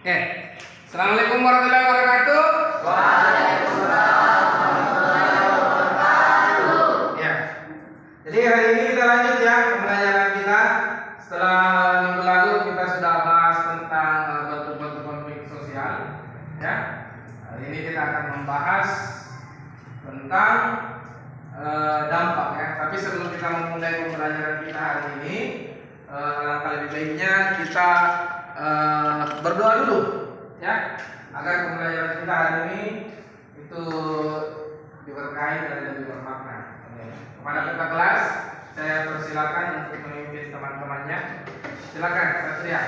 Oke. Assalamualaikum warahmatullahi wabarakatuh. Waalaikumsalam warahmatullahi wabarakatuh. Ya. Jadi hari ini kita lanjut ya pembelajaran kita. Setelah minggu lalu kita sudah bahas tentang bentuk-bentuk konflik sosial. Ya. Hari ini kita akan membahas tentang dampak ya. Tapi sebelum kita memulai pembelajaran kita hari ini, alangkah lebih baiknya kita berdoa dulu ya, agar pembelajaran kita hari ini itu diberkahi dan lebih bermakna. Kepada ketua kelas, saya persilakan untuk memimpin teman-temannya. Silakan, Satria.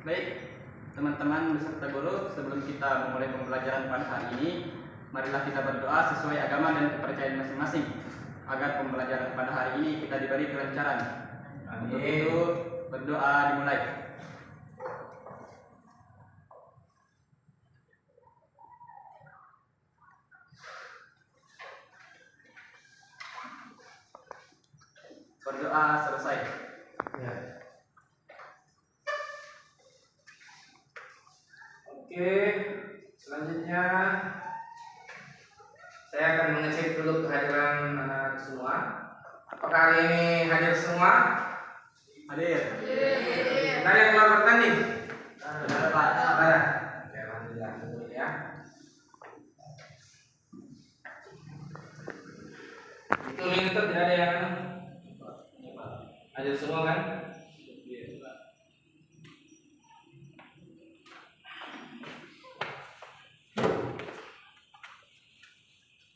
Baik, teman-teman beserta guru, sebelum kita memulai pembelajaran pada hari ini, marilah kita berdoa sesuai agama dan kepercayaan masing-masing agar pembelajaran pada hari ini kita diberi kelancaran. Untuk itu, berdoa dimulai. Berdoa selesai. Ya. Oke, selanjutnya saya akan mengecek dulu kehadiran anak-anak semua. Apakah hari ini hadir semua? Hadir. Ada yang keluar bertanding? Ada, Pak. Ada. Oke, alhamdulillah dulu ya. Itu link tidak ada yang hadir semua kan?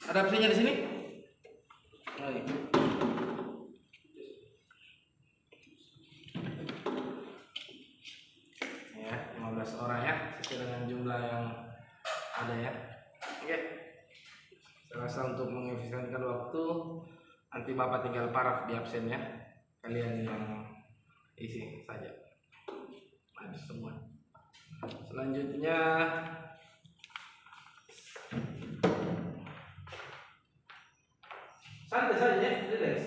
Ada absennya di sini? Oh, iya. Ya, 15 orang ya, sesuai dengan jumlah yang ada ya. Oke. Saya rasa untuk mengefisienkan waktu, nanti Bapak tinggal paraf di absennya. Kalian yang isi saja. Ada semua. Selanjutnya santai saja ya, relax.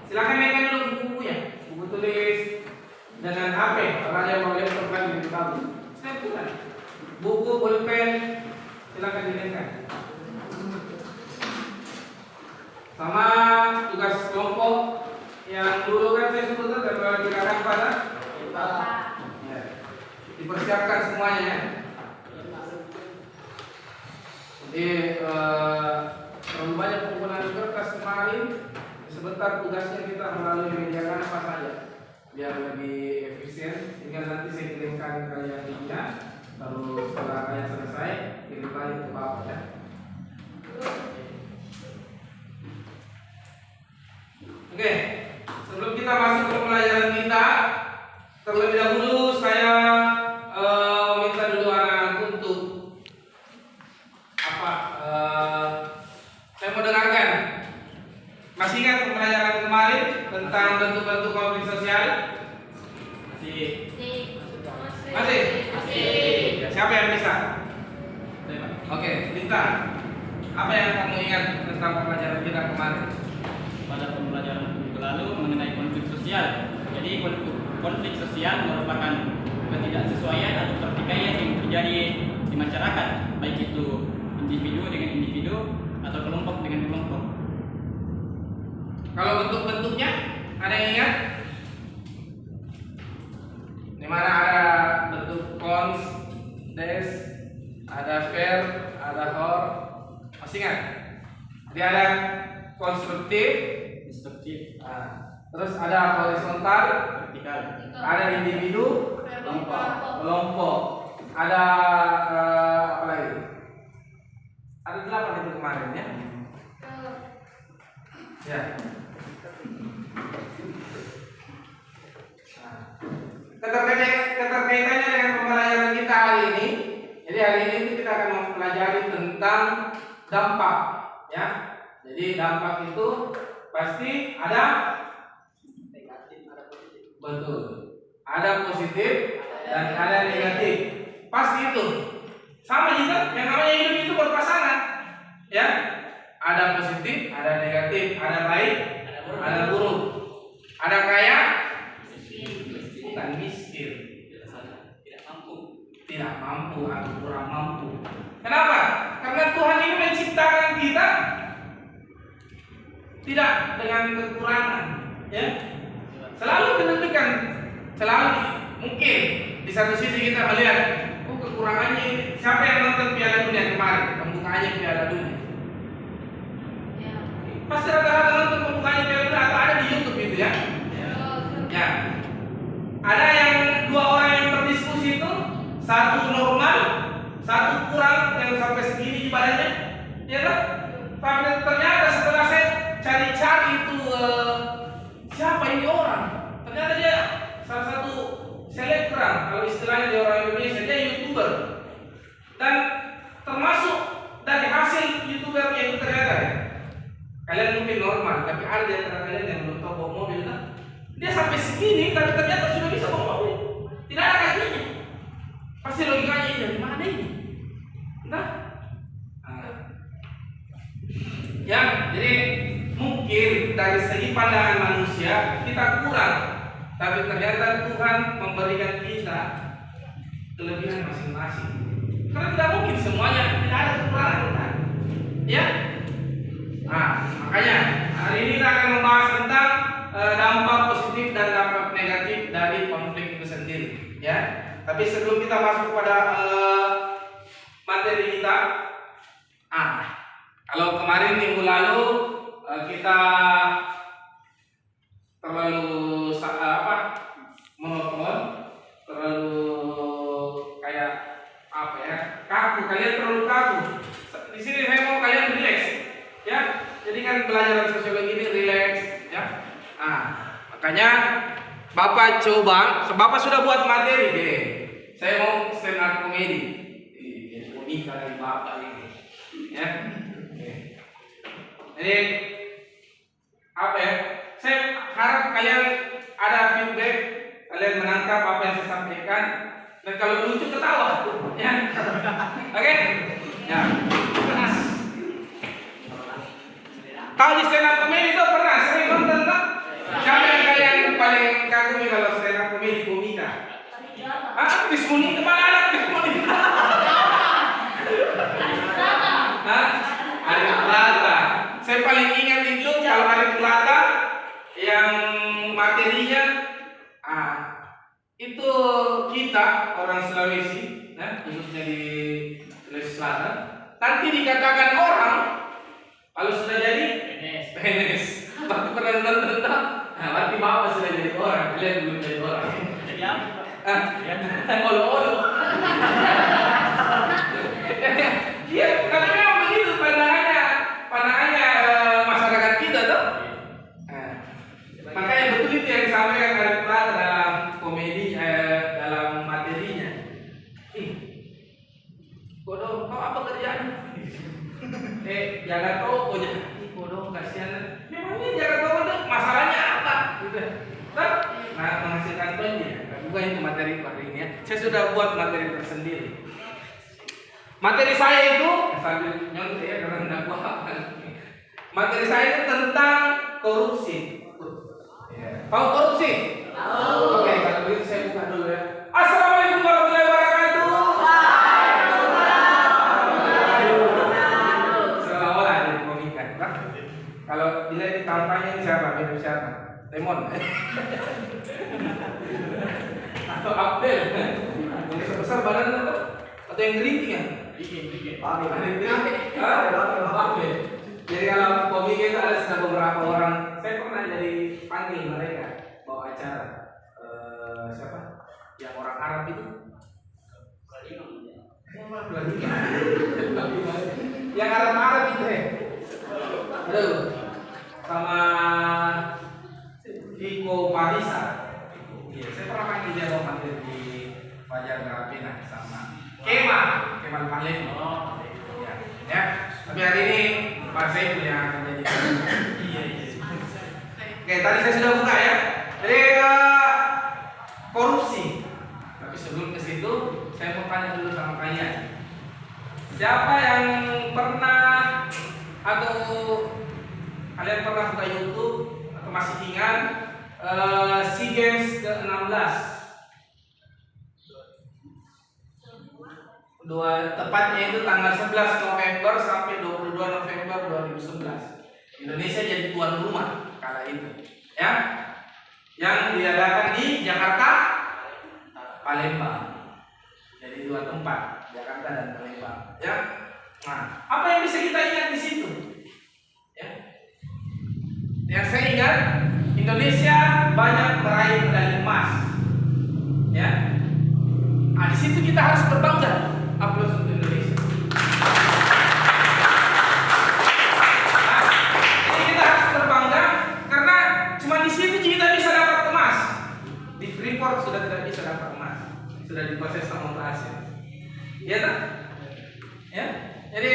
Silakan naikkan dulu buku-bukunya, buku tulis dengan HP. Kalau ada yang mau laptop kan di tahu. Saya bukan. Buku, pulpen, silakan dinaikkan. Sama tugas kelompok yang dulu kan saya sebutkan kalau dikatakan pada ya, dipersiapkan semuanya ya. Jadi terlalu banyak penggunaan kertas kemarin. Sebentar tugasnya kita melalui media apa saja biar lebih efisien. Tinggal nanti saya kirimkan kalian linknya, lalu setelah kalian selesai kirim lagi ke Bapak ya. Oke, sebelum kita masuk ke pelajaran kita, terlebih dahulu saya minta dulu anak-anak untuk saya mau dengarkan. Masih ingat pembelajaran kemarin tentang bentuk-bentuk konflik sosial? Masih? Ya, siapa yang bisa? Oke, Lita. Apa yang kamu ingat tentang pembelajaran kita kemarin? Pada pembelajaran minggu lalu mengenai konflik sosial. Jadi konflik sosial merupakan ketidaksesuaian atau pertikaian yang terjadi di masyarakat, baik itu individu dengan individu atau kelompok dengan kelompok. Kalau bentuk-bentuknya ada yang ingat? Di mana ada bentuk cons, des, ada fair, ada hor. Masih ingat? Jadi ada konstruktif, Destruktif, terus ada horizontal, vertikal, ada individu, kelompok, ada apa lagi? Ada 8 itu kemarin ya. Ya. Keterkaitannya dengan pembelajaran kita hari ini. Jadi hari ini kita akan mempelajari tentang dampak ya. Jadi dampak itu pasti ada negatif, ada positif. betul. Ada positif dan ada negatif. Pasti itu. Sama juga yang namanya hidup itu berpasangan. Ya. ada negatif, ada baik, ada buruk. Ada kaya, bukan miskin. Tidak mampu atau kurang mampu. Kenapa? Karena Tuhan ini menciptakan kita tidak dengan kekurangan, ya. Selalu demikian, selalu mungkin di satu sisi kita melihat, kekurangannya ini. Siapa yang nonton Piala Dunia kemarin, pembukaannya Piala Dunia? Pasti rata-rata nonton pembukaannya Piala Dunia atau ada di YouTube itu ya? Ya. Ada yang dua orang yang berdiskusi itu, satu normal, satu kurang yang sampai segini di badannya, ya kan? Tapi ternyata setelah saya cari-cari itu siapa ini orang? Ternyata dia salah satu selebgram, kalau istilahnya di orang Indonesia, dia YouTuber. Dan termasuk dari hasil YouTubernya itu ternyata ya, kalian mungkin normal, tapi ada di antara kalian yang belum tahu bawa mobil kan? Dia sampai segini, tapi ternyata sudah bisa bawa mobil. Tidak ada kakinya. Pasti logikanya ini dari mana ini? Entah. Ya, jadi mungkin dari segi pandangan manusia kita kurang, tapi ternyata Tuhan memberikan kita kelebihan masing-masing. Karena tidak mungkin semuanya, tidak ada kekurangan kan? Ya. Nah, makanya hari ini kita akan membahas tentang dampak positif dan dampak negatif dari konflik itu sendiri, ya. Tapi sebelum kita masuk pada materi kita, kalau kemarin minggu lalu kita terlalu monoton, terlalu kayak apa ya, kaku. Kalian terlalu kaku. Di sini saya mau kalian relax, ya. Jadi kan pelajaran sosiologi ini relax, ya. Makanya Bapak coba, Bapak sudah buat materi deh. Saya mau stand up comedy. Jadi unik dari Bapak ini, ya. Jadi apa ya? Saya harap kalian ada feedback, kalian menangkap apa yang saya sampaikan, dan kalau lucu ketawa, ya. Oke? Ya. Kalau di stand up comedy itu pernah sering nonton tak? Siapa yang kalian paling kagumi kalau stand up comedy komika? Bismuni kemana anak Bismuni? Arif Plata. Saya paling ingat itu kalau Arif Plata yang materinya itu kita orang Sulawesi, khususnya di Sulawesi Selatan, nanti dikatakan orang kalau sudah jadi PNS. Waktu pernah nonton tak? Berarti Bapak sudah jadi orang, kalian belum jadi orang. Jadi apa? Olo-olo. Iya, tapi memang begitu pandangannya masyarakat kita tuh. Makanya betul itu yang disampaikan Arif Plata dalam komedi, dalam materinya. Bodoh, kau apa kerjaan? Jaga toko aja. Bodoh, kasihan. Memangnya jaga toko itu masalahnya apa? Gitu. Nah, menghasilkan banyak. Bukan itu materi hari ini ya. Saya sudah buat materi tersendiri. Materi saya itu sambil nyontek ya karena tidak kuat. Materi saya itu tentang korupsi. Tahu korupsi? Tahu. Oke, kalau begitu saya buka dulu ya. Assalamualaikum warahmatullahi wabarakatuh. Kalau dilihat di kampanye ini siapa? Mirip siapa? Lemon atau Abdel? Yang sebesar badan atau yang geriting ya? Dikit. Abdel. Jadi kalau komik itu ada beberapa orang. Saya pernah jadi panggil mereka bawa acara. Siapa? Yang orang Arab itu? Yang Arab itu ya? Aduh, sama Iko Marisa. Iya, saya pernah panggil dia mau hadir di Fajar Garapina sama Kemal Paling. Ya. Tapi hari ini Pak Saiful yang akan jadi. Iya. Oke, tadi saya sudah buka ya. Jadi korupsi. Tapi sebelum ke situ, saya mau tanya dulu sama kalian. Siapa yang pernah atau Kalian pernah buka YouTube atau masih ingat SEA Games ke-16? Tepatnya itu tanggal 11 November sampai 22 November 2011. Indonesia jadi tuan rumah kala itu, ya, yang diadakan di Jakarta, Palembang. Jadi dua tempat, Jakarta dan Palembang, ya. Nah, apa yang bisa kita ingat di situ? Ya. Yang saya ingat, Indonesia banyak meraih medali emas, ya. Nah, di situ kita harus berbangga. Aplaus untuk Indonesia. Nah, jadi kita harus berbangga karena cuma di situ kita bisa dapat emas. Di Freeport sudah tidak bisa dapat emas, sudah dikuasai sama Brazil. Iya tak? Ya. Jadi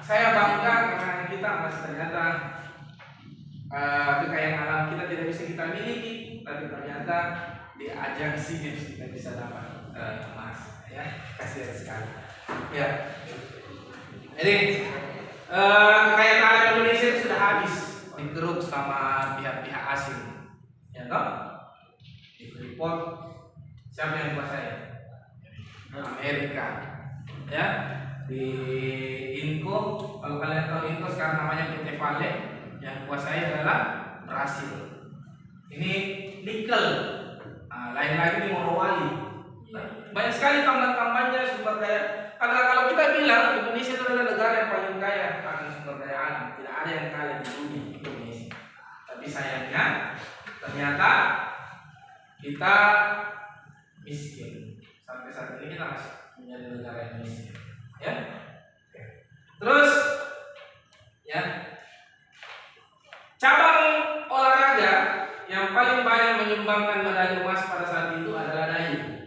saya bangga karena kita masih ternyata kekayaan alam kita tidak bisa kita miliki, tapi ternyata di ajang SEA Games kita bisa dapat emas. Ya, kasihan sekali. Ya. Jadi kekayaan alam Indonesia itu sudah habis dikeruk sama pihak-pihak asing. Ya toh? Di Freeport siapa yang kuasai? Amerika. Ya. Di Inco, kalau kalian tahu Inco sekarang namanya PT Vale, yang kuasai adalah Brasil. Ini nikel. Nah, lain lagi di Morowali. Banyak sekali tambang-tambangnya, sumber daya. Karena kalau kita bilang Indonesia itu adalah negara yang paling kaya karena sumber daya alam, tidak ada yang kaya di dunia Indonesia. Tapi sayangnya ternyata kita miskin. Sampai saat ini kita masih menjadi negara yang miskin. Ya. Terus, ya, cabang olahraga yang paling banyak menyumbangkan medali emas pada saat itu adalah dayu.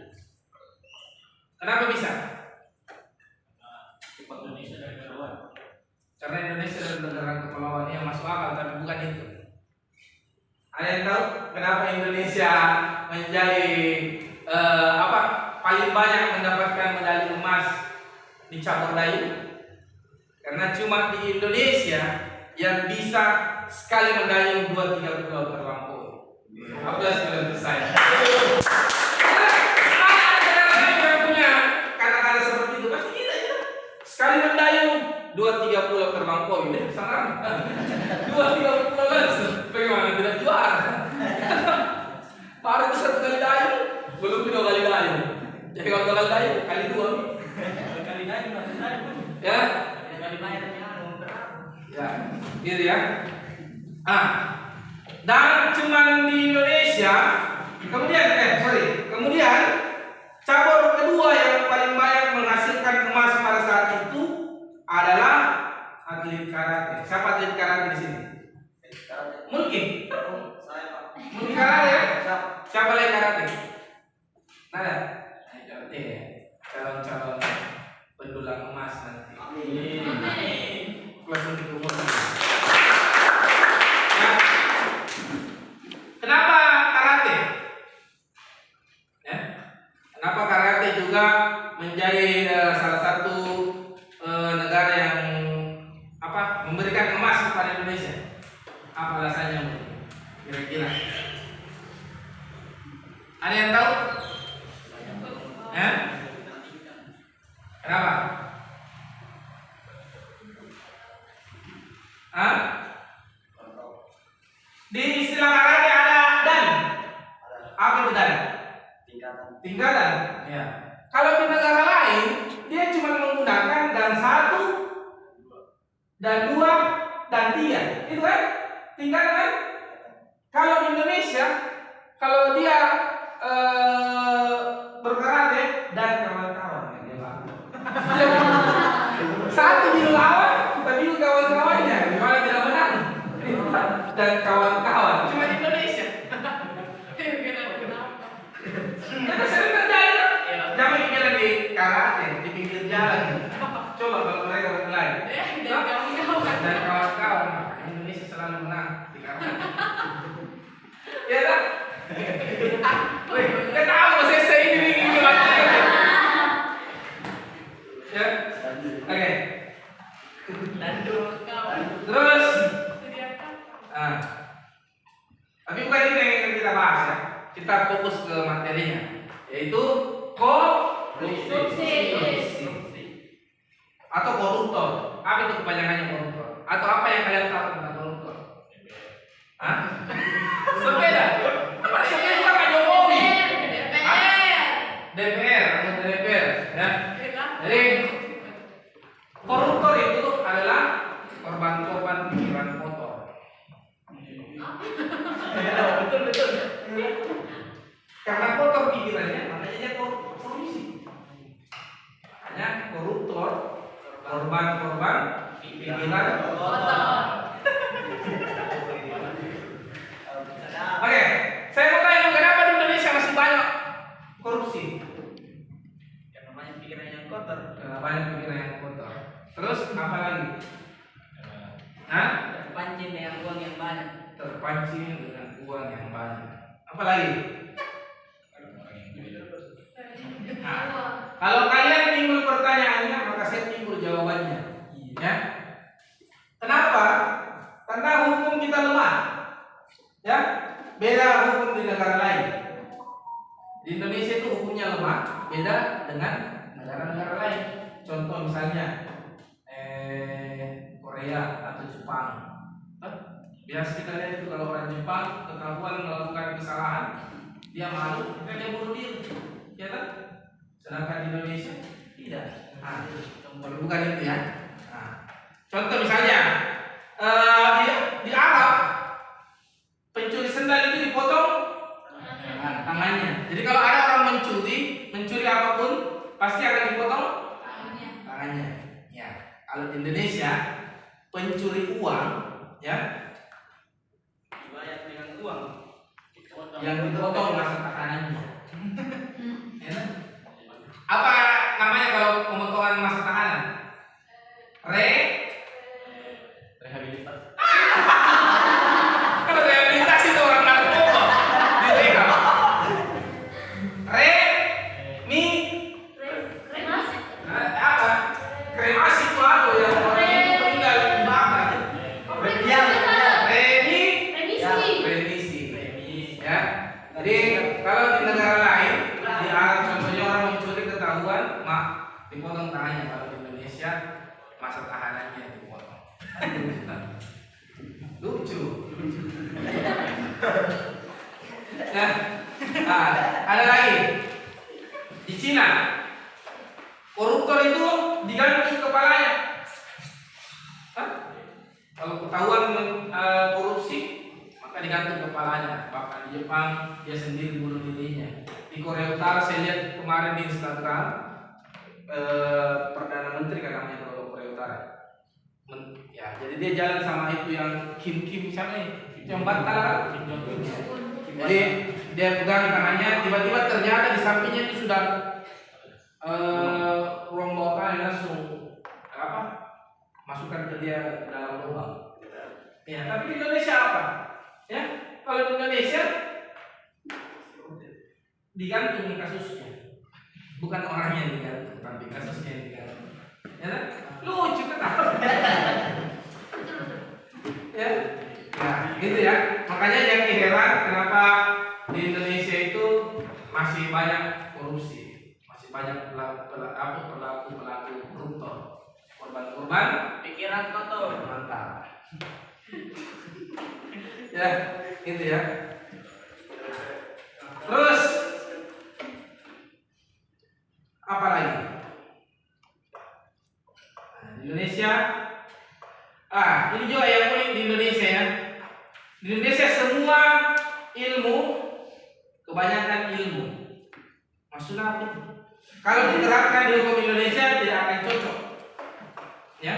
Kenapa bisa? Karena Indonesia adalah negara kepulauan yang masuk akal, tapi bukan itu. Ada yang tahu kenapa Indonesia menjadi paling banyak mendapatkan medali emas di cabur dayu? Karena cuma di Indonesia yang bisa sekali mendayung 2-3 pulau terlampaui. Aplaus untuk saya. Sekali mendayung 2-3 pulau terlampaui, ini sangat 2-3 pulau langsung. Bagaimana tidak juara? Baru itu 1 kali dayung, belum 2 kali dayung. Jadi kalau 2 kali dayung, kali 2. Kali dayung, ya. Kali bayar ya, gitu ya. Dan cuman di Indonesia, kemudian cabur kedua yang paling banyak menghasilkan emas pada saat itu adalah atlet karate. Siapa atlet karate di sini? Mungkin. Mungkin karate ya? Siapa lagi karate? Nada. Karate ya. Calon-calon pendulang emas nanti. Kelas untuk umur. Ya. Kenapa karate? Ya. Kenapa karate juga menjadi salah satu negara yang memberikan emas kepada Indonesia? Apa alasannya? Kira-kira ada yang tahu? Ya? Kenapa? Di istilah karate ada dan. Apa itu dan? Tingkatan. Ya. Kalau di negara lain dia cuma menggunakan dan 1, dan 2, dan 3. Itu kan tingkatan kan? Kalau di Indonesia, kalau dia berkarate dan kawan-kawan dia satu dilawan, tapi juga kawan-kawannya gimana tidak menang dan kawan-kawan cuma di Indonesia. Itu sering terjadi. Jangan dikira di karate di pinggir jalan. Coba kalau mereka berkelahi dan kawan-kawan, Indonesia selalu menang di karate. Ya tak? Kita tahu bahasa ini ya. Oke. Terus atau koruptor. Apa itu kepanjangannya koruptor? Atau apa yang kalian tahu tentang koruptor? Hah? Sepeda. Maksudnya itu Pak Jokowi. DPR, anggota DPR, ya. Jadi koruptor itu adalah korban-korban pikiran kotor. Betul. Karena kotor pikirannya, makanya dia korupsi. Makanya koruptor, korban-korban pikiran kotor. Oke, saya mau tanya kenapa di Indonesia masih banyak korupsi? Karena banyak pikiran yang kotor. Karena banyak pikiran yang kotor. Terus apa lagi? Hah? Terpancing dengan uang yang banyak. Terpancing dengan uang yang banyak. Apa lagi? Nah, kalau kalian timbul pertanyaannya, maka saya timbul jawabannya. Ya. Kenapa? Karena hukum kita lemah. Ya, beda hukum di negara lain. Di Indonesia itu hukumnya lemah, beda dengan negara-negara lain. Contoh misalnya Korea atau Jepang. Biasa kita lihat itu kalau orang Jepang ketahuan melakukan kesalahan, dia malu, dia bunuh diri, ya kan? Sedangkan di Indonesia tidak. Nah, bukan itu ya. Nah, contoh misalnya di Arab pencuri sendal itu dipotong tangannya. Jadi kalau ada orang mencuri apapun pasti akan dipotong tangannya. Ya. Kalau di Indonesia pencuri uang, ya, Dibayar dengan uang. yang dipotong masa tahanannya. Ya. Apa namanya kalau pemotongan masa tahanan? Rehabilitasi. Kalau rehabilitasi itu orang narkoba direhab. Apa? Kremasi itu apa yang orang itu meninggal dibakar? Remisi. Ya. Jadi kalau di negara lain, di Arab contohnya orang mencuri ketahuan, dipotong tangannya. Kalau di Indonesia masa tahanannya dipotong. Lucu. Nah, ada lagi di Cina, koruptor itu digantung kepalanya. Hah? Kalau ketahuan korupsi, maka digantung kepalanya. Bahkan di Jepang dia sendiri bunuh dirinya. Di Korea Utara saya lihat kemarin di Instagram, Perdana Menteri kan namanya kalau Korea Utara. Ya, jadi dia jalan sama itu yang Kim siapa nih? Yang batal kan? Jadi dia pegang tangannya, tiba-tiba ternyata di sampingnya itu sudah ruang bawah tanah langsung masukkan ke dia dalam lubang. Ya, tapi di Indonesia apa? Ya, kalau di Indonesia digantung kasusnya, bukan orangnya yang digantung, tapi kasusnya yang digantung. Ya, kan? Lucu kan? Ya, nah gitu ya. Makanya yang heran kenapa di Indonesia itu masih banyak korupsi, masih banyak pelaku koruptor, korban Pikiran kotor. mantap. Ya, gitu ya. Terus apa lagi? Nah, di Indonesia, ini juga yang unik di Indonesia ya. Di Indonesia semua ilmu, kebanyakan ilmu, maksudnya apa? Kalau diterapkan di hukum Indonesia tidak akan cocok. Ya,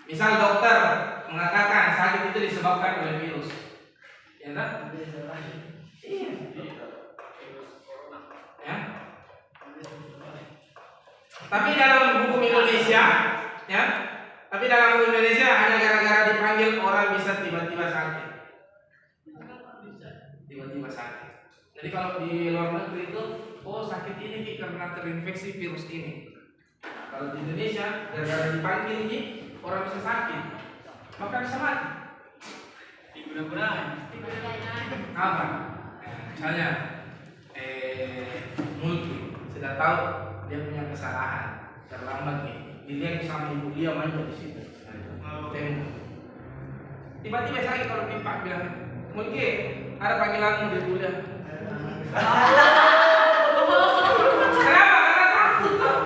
misal dokter mengatakan sakit itu disebabkan oleh virus, ya kan? Iya. Ya. Tapi dalam hukum Indonesia, ya, hanya gara-gara dipanggil orang bisa tiba-tiba sakit. Tiba-tiba sakit. Jadi kalau di luar negeri itu, sakit ini karena terinfeksi virus ini. Nah, kalau di Indonesia gara-gara dipanggil ini orang bisa sakit, maka bisa mati. Mudah-mudahan. Apa? Misalnya Mulki sudah tahu dia punya kesalahan, terlambat nih Dia sama ibu dia manja di situ. Tembok. Tiba-tiba saya kalau Pak bilang, mungkin ada panggilanmu di kuliah. Kenapa? Karena takut loh.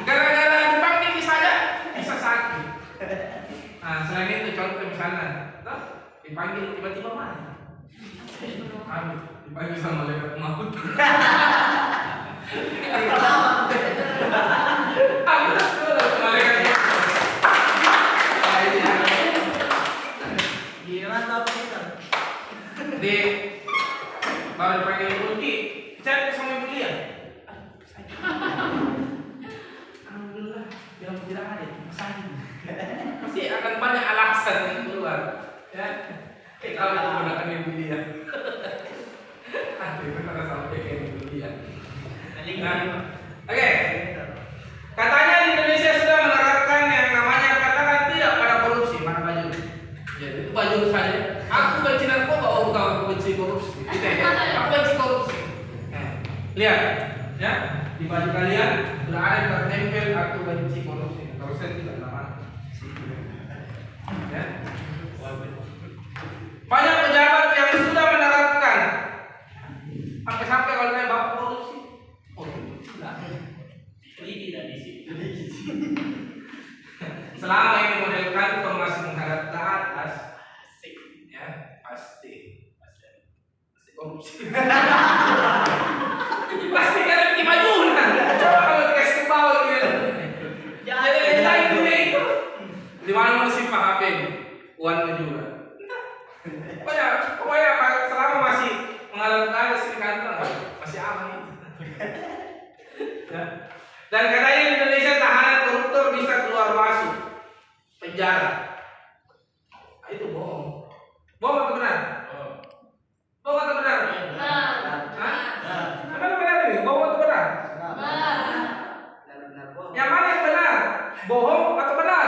Gara-gara dipanggil bisa sakit. Nah, selain itu contoh misalnya, dipanggil tiba-tiba mati. Dipanggil sama malaikat maut. Di baru dipanggil Mulki, chat sama ibu dia. Alhamdulillah, yang tidak ada sakit. Pasti akan banyak alasan yang keluar. Ya, kalau menggunakan ibu dia. Itu karena sampai ke ibu dia. Oke. Katanya di Indonesia sudah menerapkan yang namanya katakan tidak pada korupsi. Mana baju? Jadi itu baju saja. Aku benci narkoba, oh bukan aku benci korupsi. Aku benci korupsi. Lihat, ya di baju kalian sudah ada yang tertempel aku benci korupsi. Kalau saya tidak nama. Ya. Banyak pejabat yang sudah menerapkan. Sampai-sampai kalau saya bapak korupsi, oh tidak. Ini tidak di situ. Selama ini model kantor masih menghadap ke atas, ya pasti korupsi. Pasti kan di majunan. Coba kalau dikasih ke bawah gitu. Jadi lain dunia itu. Di mana sih Pak HP? Uangnya juga. Pokoknya selama masih mengalami kasus di kantor masih aman itu. Ya. Dan katanya di Indonesia tahanan koruptor bisa keluar masuk penjara. Nah, itu bohong. Bohong atau benar? Bohong atau benar? Mana benar ini? Bohong atau benar? Benar-benar bohong. Yang mana yang benar? Bohong atau benar?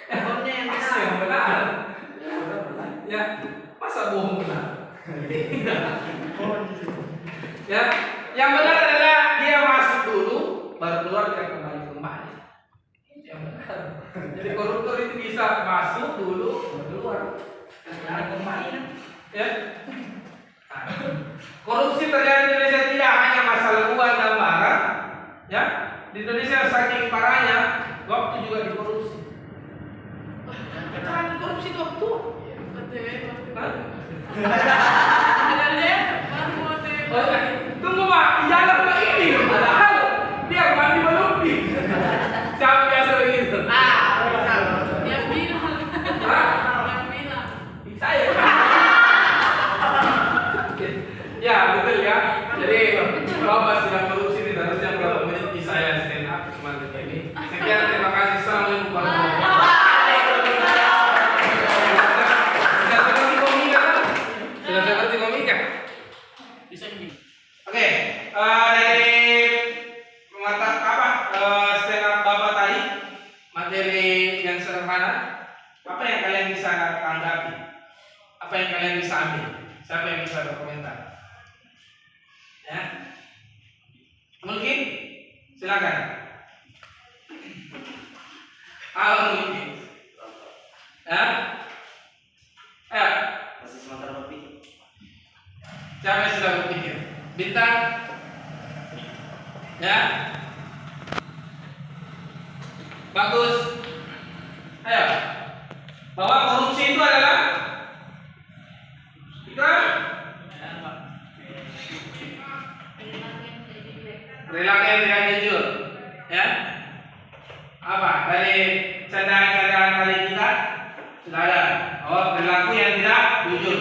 Bohongnya yang Masa yang benar? Ya, masa bohong benar? Ya, yang benar adalah dia masuk dulu, baru keluar dia kembali. Yang benar. Jadi koruptor itu bisa masuk dulu, baru keluar. Kembali. Ya. Nah, korupsi terjadi di Indonesia tidak hanya masalah uang dan barang, ya. Di Indonesia saking parahnya, waktu juga dikorupsi. Jangan korupsi waktu. Tunggu Pak, jalan Pak ini. Padahal dia mandi melumpi. Siapa biasa begitu? Yang bilang. Saya. Ya betul ya. Jadi kalau pas sedang korupsi tidak harusnya berapa menit di saya stand up cuma begini. Sekian, terima kasih. Assalamualaikum warahmatullahi wabarakatuh. Sudah seperti komika. Bisa ini. Oke, dari mata stand up Bapak tadi materi yang sederhana, apa yang kalian bisa tanggapi? Apa yang kalian bisa ambil? Siapa yang bisa berkomentar? Ya, mungkin silakan. Mungkin. Ya, ayo. Masih sementara berpikir. Siapa yang sudah berpikir? Bintang? Ya? Bagus. Ayo. Bahwa korupsi itu adalah perilaku yang tidak jujur. Ya? Apa? Dari candaan-candaan tadi kita sudah ada. Oh, perilaku yang tidak jujur.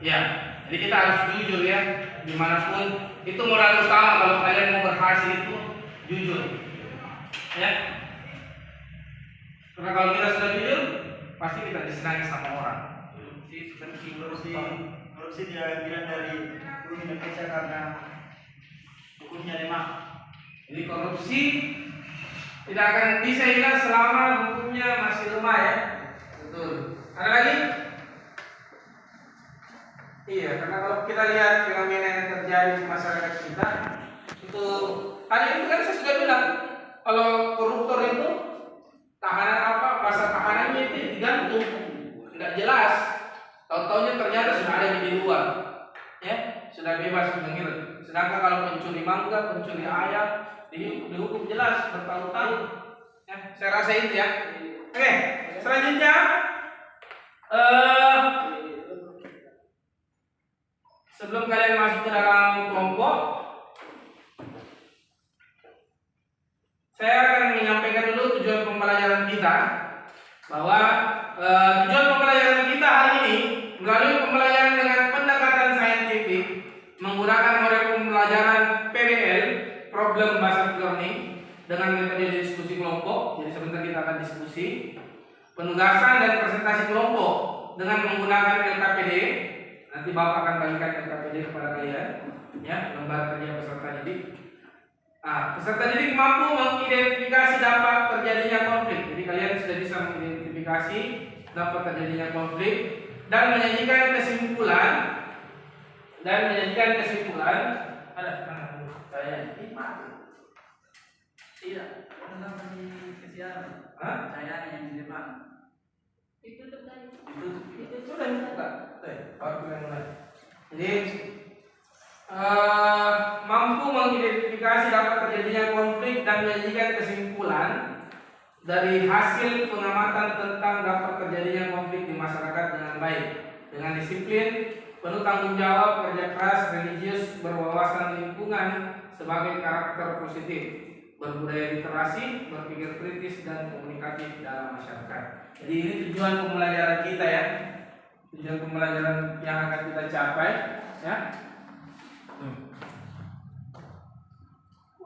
Ya. Jadi kita harus jujur ya, dimanapun. Itu modal utama kalau kalian mau berhasil itu jujur. Ya. Karena kalau kita sudah jujur, pasti kita disenangi sama orang. Korupsi dia bilang dari hukum Indonesia karena hukumnya lemah. Jadi korupsi tidak akan bisa hilang selama hukumnya masih lemah ya. Betul. Ada lagi? Iya, karena kalau kita lihat fenomena yang terjadi di masyarakat kita, itu hari itu kan saya sudah bilang kalau koruptor itu tahanan apa, masa tahanannya itu digantung, nggak jelas. Tahu-tahunya ternyata sudah ada di luar, ya sudah bebas mengirim. Sedangkan kalau pencuri mangga, pencuri ayam dihukum jelas bertahun-tahun. Ya, saya rasa itu ya. Oke, selanjutnya sebelum kalian masuk ke dalam kelompok, saya akan menyampaikan dulu tujuan pembelajaran kita, bahwa tujuan pembelajaran kita hari ini melalui pembelajaran dengan pendekatan saintifik menggunakan model pembelajaran PBL (Problem Based Learning) dengan metode diskusi kelompok. Jadi sebentar kita akan diskusi. Penugasan dan presentasi kelompok dengan menggunakan LKPD. Nanti Bapak akan bagikan LKPD kepada kalian, ya, lembar kerja peserta didik. Peserta didik mampu mengidentifikasi dampak terjadinya konflik. Jadi kalian sudah bisa mengidentifikasi dampak terjadinya konflik dan menyajikan kesimpulan. Ada mana saya ini mati. Tidak, tentang kesiaran. Saya yang di depan. Itu tadi. Itu sudah dibuka. Baru kita mulai. Jadi mampu mengidentifikasi dampak terjadinya konflik dan menyajikan kesimpulan dari hasil pengamatan tentang dampak terjadinya konflik di masyarakat dengan baik, dengan disiplin, penuh tanggung jawab, kerja keras, religius, berwawasan lingkungan sebagai karakter positif, berbudaya literasi, berpikir kritis dan komunikatif dalam masyarakat. Jadi ini tujuan pembelajaran kita ya, tujuan pembelajaran yang akan kita capai ya.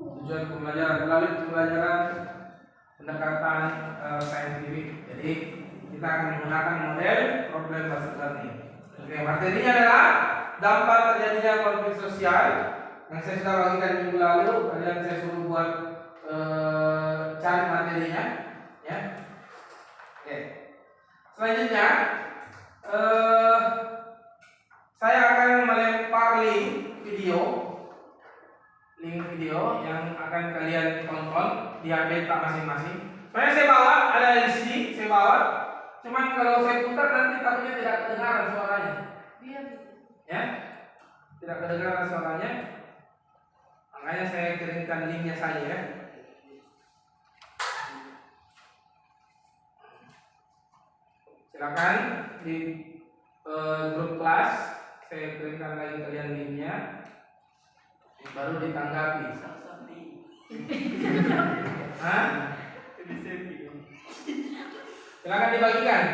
Tujuan pembelajaran melalui pembelajaran pendekatan saintifik. Jadi kita akan menggunakan model problem based learning. Oke, materinya adalah dampak terjadinya konflik sosial yang saya sudah bagikan minggu lalu. Kalian saya suruh buat cari materinya, ya. Oke. Selanjutnya saya akan melempar link video yang akan kalian tonton di HP masing-masing. Soalnya saya bawa, ada di sini, saya bawa. Cuman kalau saya putar nanti takutnya tidak kedengaran suaranya. Iya. Ya, tidak kedengaran suaranya. Makanya saya kirimkan linknya saja ya. Silakan di grup kelas saya kirimkan lagi kalian linknya. Baru ditanggapi. Hah? Silakan dibagikan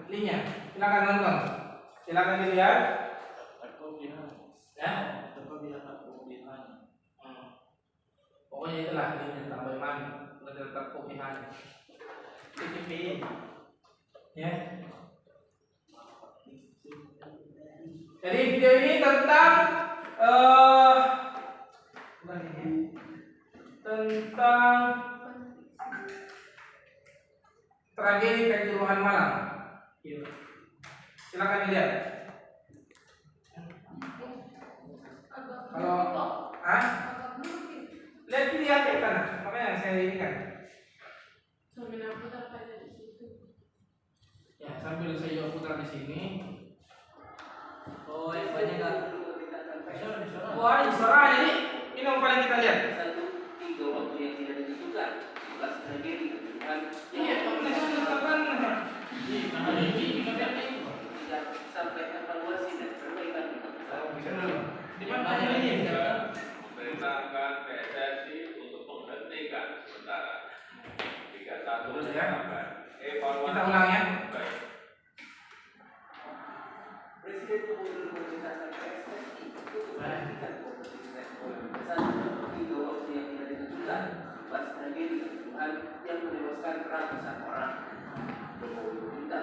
linknya. Silakan nonton. Silakan dilihat. Ya. Pokoknya itulah linknya tambah mani. Tetap kopihan. Ya. Jadi video ini tentang tragedi Kanjuruhan Malang. Silakan dilihat. Kalau lihat ke kanan, makanya saya ini kan. Ya, sambil saya putar di sini. Oh, yang banyak kan? Wah, ini suaranya nih. Ini yang paling kita lihat. 1, 3 waktu yang tidak ditentukan. 11 tragedi kebutuhan. Iya, ini sudah Sampai evaluasi dan perbaikan. di mana ini? Memerintahkan PSSI untuk menghentikan sementara 31 Terus ya. evaluasi. Kita ulang ya. Baik. Presiden kemudian memerintahkan PSSI untuk menghentikan kompetisi sepak bola 3 waktu yang tidak ditentukan. 11 tragedi kebutuhan yang menewaskan ratusan orang. Jokowi meminta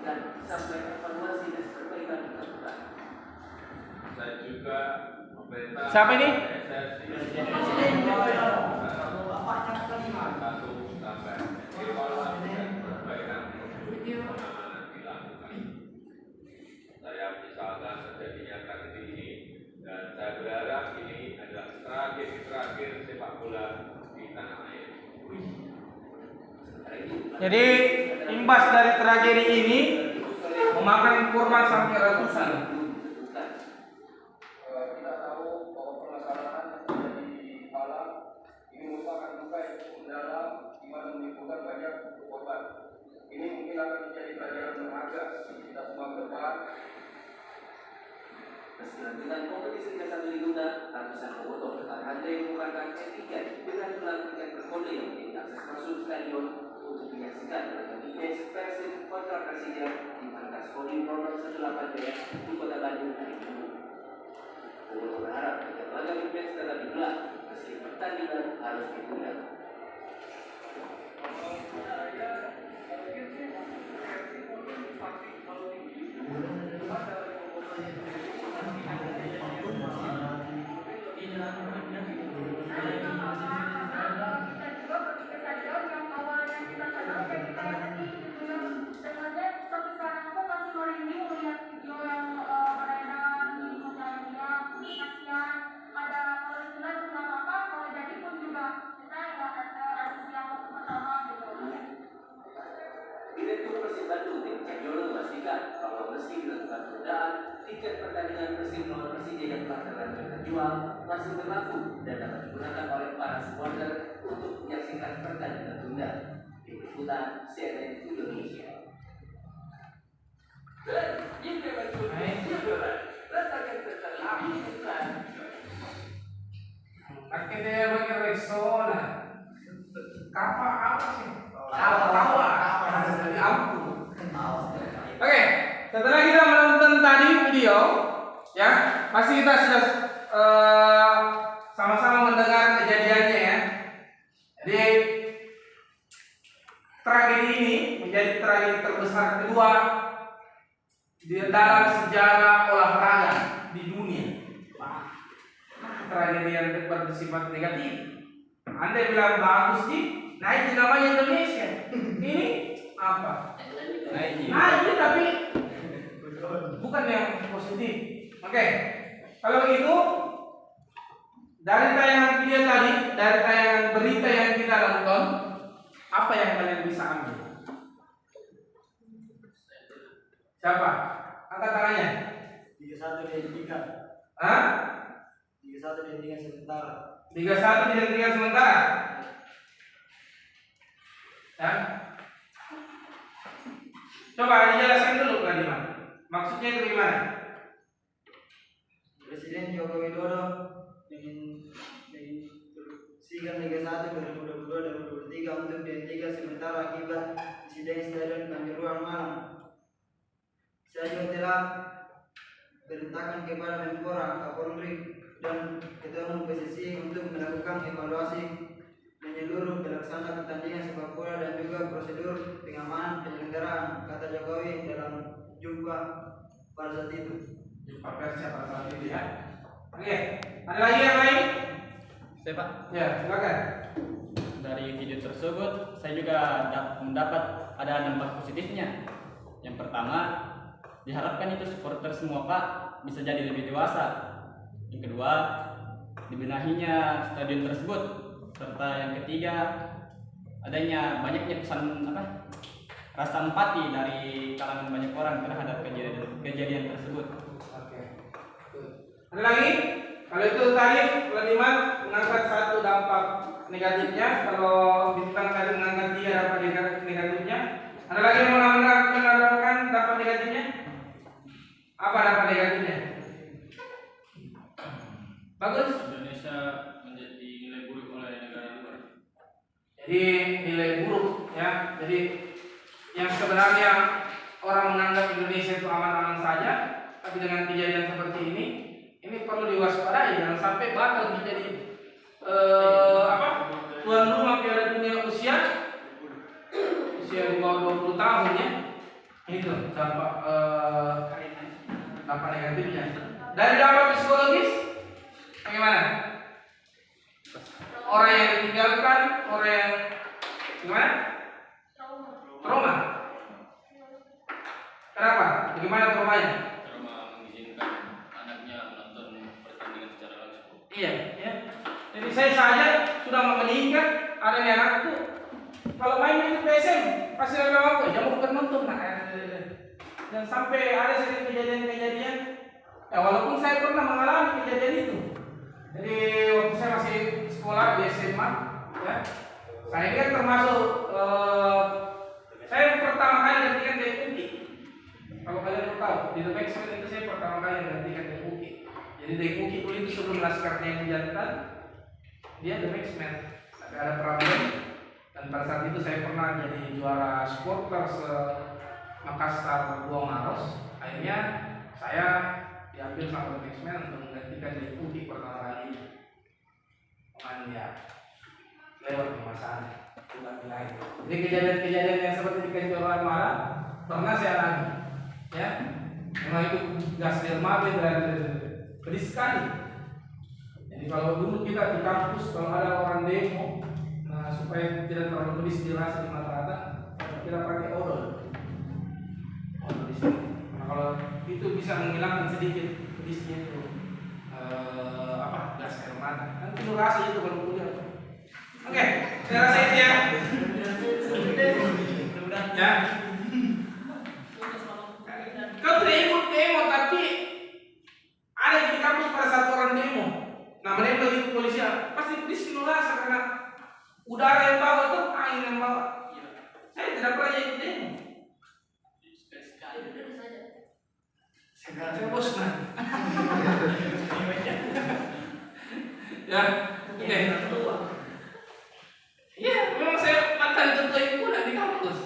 dan sampai evaluasi dan perbaikan dilakukan. Saya juga memerintah Siapa ini? PSSI satu sampai evaluasi dan perbaikan penanganan dilakukan. Saya menyesalkan terjadinya tragedi ini dan saya berharap ini adalah tragedi terakhir pula di tanah air. Jadi imbas dari tragedi ini memakan korban sampai ratusan. Kita tahu bahwa permasalahan di Malang ini merupakan duka yang cukup mendalam di mana menimbulkan banyak korban. Ini mungkin akan menjadi pelajaran berharga bagi kita semua ke depan. Dengan kompetisi Liga 1 ditunda, ratusan bobotoh tetap handai menukarkan tiket dengan gelar tiket berkode yang menjadi akses masuk stadion untuk menyaksikan laga match Persib kontra Persija di markas Kodim Ronald 18 BS di Kota Bandung hari Minggu. Bobotoh berharap agar laga match tetap digelar meski pertandingan harus ditunda. Direktur Persib Bandung Tim Cahyono memastikan bahwa meski dilakukan penundaan, tiket pertandingan Persib melawan Persija yang telah terlanjur terjual masih berlaku dan dapat digunakan oleh para supporter untuk menyaksikan pertandingan tunda. Tim Liputan CNN Indonesia. Akhirnya pakai Rexona. Apa sih? Tawa. Oke, setelah kita menonton tadi video, ya, pasti kita sudah sama-sama mendengar kejadiannya ya. Jadi tragedi ini menjadi tragedi terbesar kedua di dalam sejarah olahraga di dunia. Tragedi yang bersifat negatif. Anda bilang bagus sih, naik namanya Indonesia. Ini apa? Naik tapi bukan yang positif. Oke. Kalau begitu dari tayangan video tadi, dari tayangan berita yang kita nonton, apa yang kalian bisa ambil? Siapa? Angkat tangannya. 31 dihentikan. Hah? 31 dihentikan sementara. 31 dihentikan sementara. Ya. Coba dijelaskan dulu Kak Diman. Maksudnya itu gimana? Presiden Joko Widodo menginstruksikan Liga 1 2022-2023 untuk dihentikan sementara akibat insiden Stadion Kanjuruhan Malang. Saya juga telah perintahkan kepada Menpora, Kapolri, dan Ketua Umum PSSI untuk melakukan evaluasi menyeluruh pelaksana pertandingan sepak bola dan juga prosedur pengamanan penyelenggaraan, kata Jokowi dalam jumpa pada saat itu. Jumpa pers pada saat itu ya. Oke, ada lagi yang lain? Saya Pak, Ya, silakan. dari video tersebut saya juga mendapat ada dampak positifnya. Yang pertama, diharapkan itu supporter semua Pak bisa jadi lebih dewasa. Yang kedua, dibenahinya stadion tersebut. Serta yang ketiga, adanya banyaknya pesan rasa empati dari kalangan banyak orang terhadap kejadian tersebut. Oke. Ada lagi? Kalau itu tadi Diman mengangkat satu dampak negatifnya, kalau Bintang tadi mengangkat 3 dampak negatifnya. Ada lagi yang mau menambahkan dampak negatifnya? Apa dampak negatifnya? Bagus. Indonesia menjadi nilai buruk oleh negara luar. Jadi nilai buruk ya. Jadi yang sebenarnya orang menganggap Indonesia itu aman-aman saja, tapi dengan kejadian seperti ini perlu diwaspadai, jangan sampai batal menjadi tuan rumah Piala Dunia usia di bawah 20 tahun ya. Itu dampak negatifnya. Dari dampak psikologis bagaimana? Orang yang ditinggalkan, orang yang gimana? Trauma. Kenapa? Bagaimana traumanya? Trauma mengizinkan anaknya menonton pertandingan secara langsung. Iya, ya. Jadi saya saja sudah mau menikah, ada yang anakku. Kalau main itu PSM, pasti ada aku, jangan bukan nonton. Nah, dan sampai ada sering kejadian-kejadian. Ya walaupun saya pernah mengalami kejadian itu. Jadi waktu saya masih sekolah di SMA, ya, saya kan termasuk saya pertama kali gantikan dari UKI. Kalau kalian tahu, di The Maxwell itu saya pertama kali gantikan dari UKI. Jadi dari UKI dulu itu sebelum Laskarnya yang jantan, dia The Maxwell. Tapi ada problem. Dan pada saat itu saya pernah jadi juara supporter Makassar Buang Maros. Akhirnya saya diambil sama The Maxwell untuk menggantikan dari UKI pertama kali. Ya lewat pemasangan bukan lain. Jadi kejadian-kejadian yang seperti di Kencoran Malang pernah saya alami, ya. Memang itu gas dermaga dan pedis sekali. Jadi kalau dulu kita di kampus kalau ada orang demo, nah supaya tidak terlalu pedis dirasa di mata kita pakai odol di sini. Nah kalau itu bisa menghilangkan sedikit pedisnya itu gas air mata. Nanti lu rasa itu kalau kuliah. Oke, saya rasa itu ya. Ya. Kau tidak ikut demo tapi ada di kampus pada saat orang demo. Nah, mereka lagi kepolisian pasti pedis lu rasa karena udara yang bawa tuh angin yang bawa. Saya tidak pernah ikut demo. Saya bosman. Ya, oke. Iya, memang saya mantan ketua himpunan di kampus.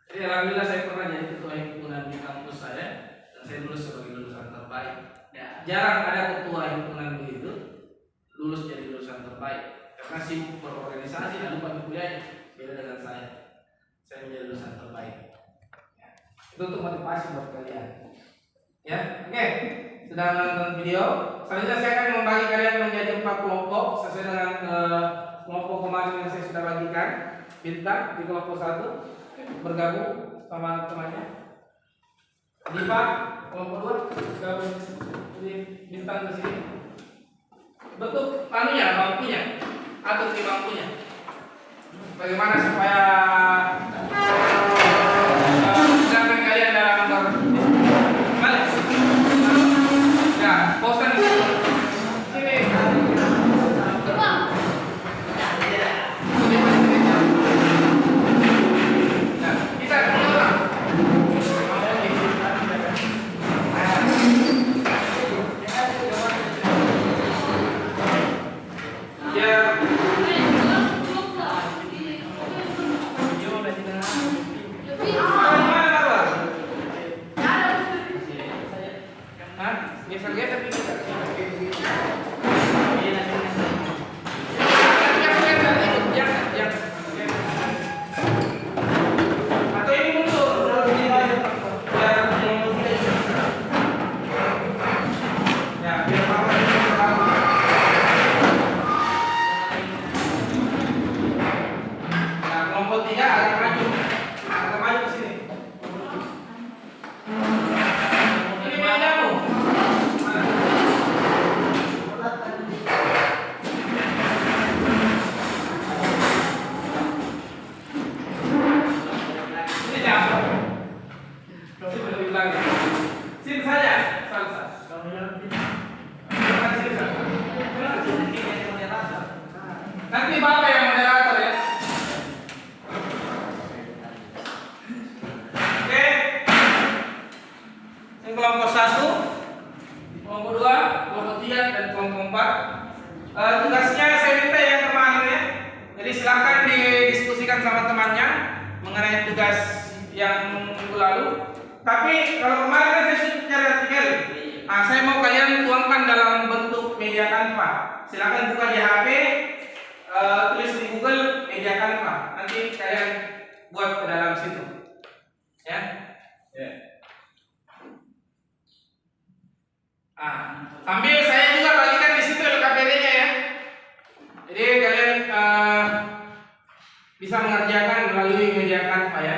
Jadi alhamdulillah saya pernah jadi ketua himpunan di kampus saya dan saya lulus sebagai lulusan terbaik. Ya, jarang ada ketua himpunan begitu lulus jadi lulusan terbaik karena sibuk berorganisasi dan lupa di kuliahnya. Beda dengan saya menjadi lulusan terbaik. Ya, itu untuk motivasi buat kalian. Ya, oke. Sudah menonton video. Selanjutnya saya akan membagi kalian menjadi 4 kelompok sesuai dengan kelompok kemarin yang saya sudah bagikan. Bintang di kelompok 1 bergabung sama temannya. Diva kelompok 2 gabung di Bintang ke sini. Bentuk bangkunya atau di bangkunya. Bagaimana supaya sedangkan kalian dalam balik. Ya, bosan di sini. Nanti Bapak yang moderator ya. Oke. Yang kelompok 1, kelompok 2, kelompok 3 dan kelompok 4. Tugasnya saya minta yang kemarin ya. Jadi silakan didiskusikan sama temannya mengenai tugas yang minggu lalu. Tapi kalau kemarin kan saya sudah cari artikel. Nah, saya mau kalian tuangkan dalam bentuk media Canva. Silakan buka di HP. Tulis di Google media Canva. Nanti kalian buat ke dalam situ. Ya. Sambil saya juga bagikan di situ LKPD-nya ya. Jadi kalian bisa mengerjakan melalui media Canva ya.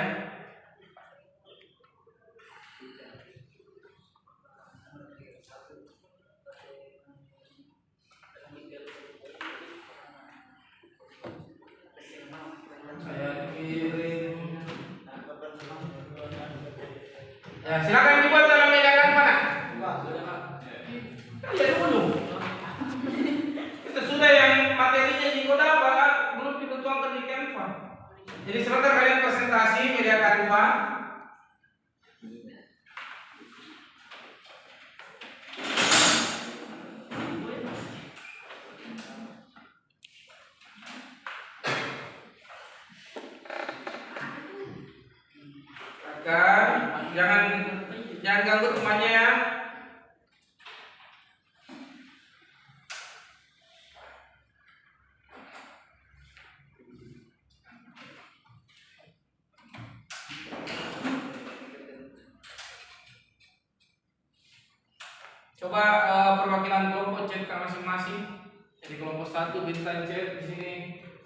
Ya, silakan dibuat dalam meja kanva. Ya dulu. Itu sudah yang materinya jika dapat belum dituangkan di Canva. Jadi sebentar kalian presentasi media Canva. Jangan ganggu temannya ya. Coba perwakilan kelompok chat ke masing-masing. Jadi kelompok 1 bintang chat di sini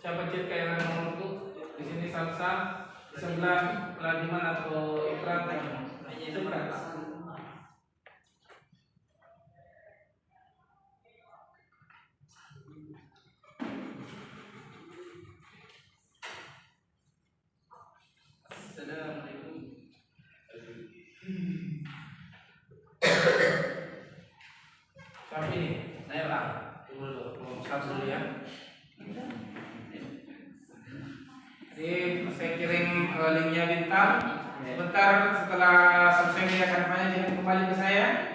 siapa chat kayak nomor 1, di sini Salsa, di sebelah Ladiman atau Ikram. Tapi ini, saya ulang dulu, satu dulu ya. Jadi saya kirim linknya bintang. Sebentar setelah selesai media kampanye jangan kembali ke saya.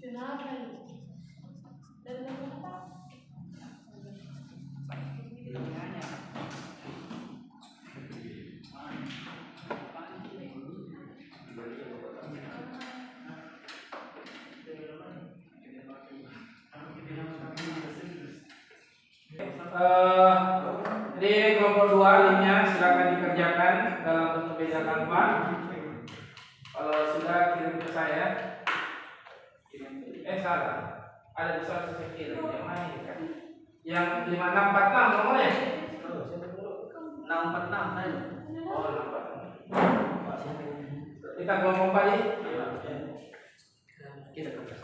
Kenapa ini? Dan kenapa? Jadi kelompok 2 linknya silakan dikerjakan dalam bentuk meja Canva. Kalau sudah kirim ke saya. Salah. Ada di suatu saya kirim. Yang mana ini kan? Yang 5646 nomornya? 646 saya. Oh 646. Kita kelompok 4 ya? Kita kerja.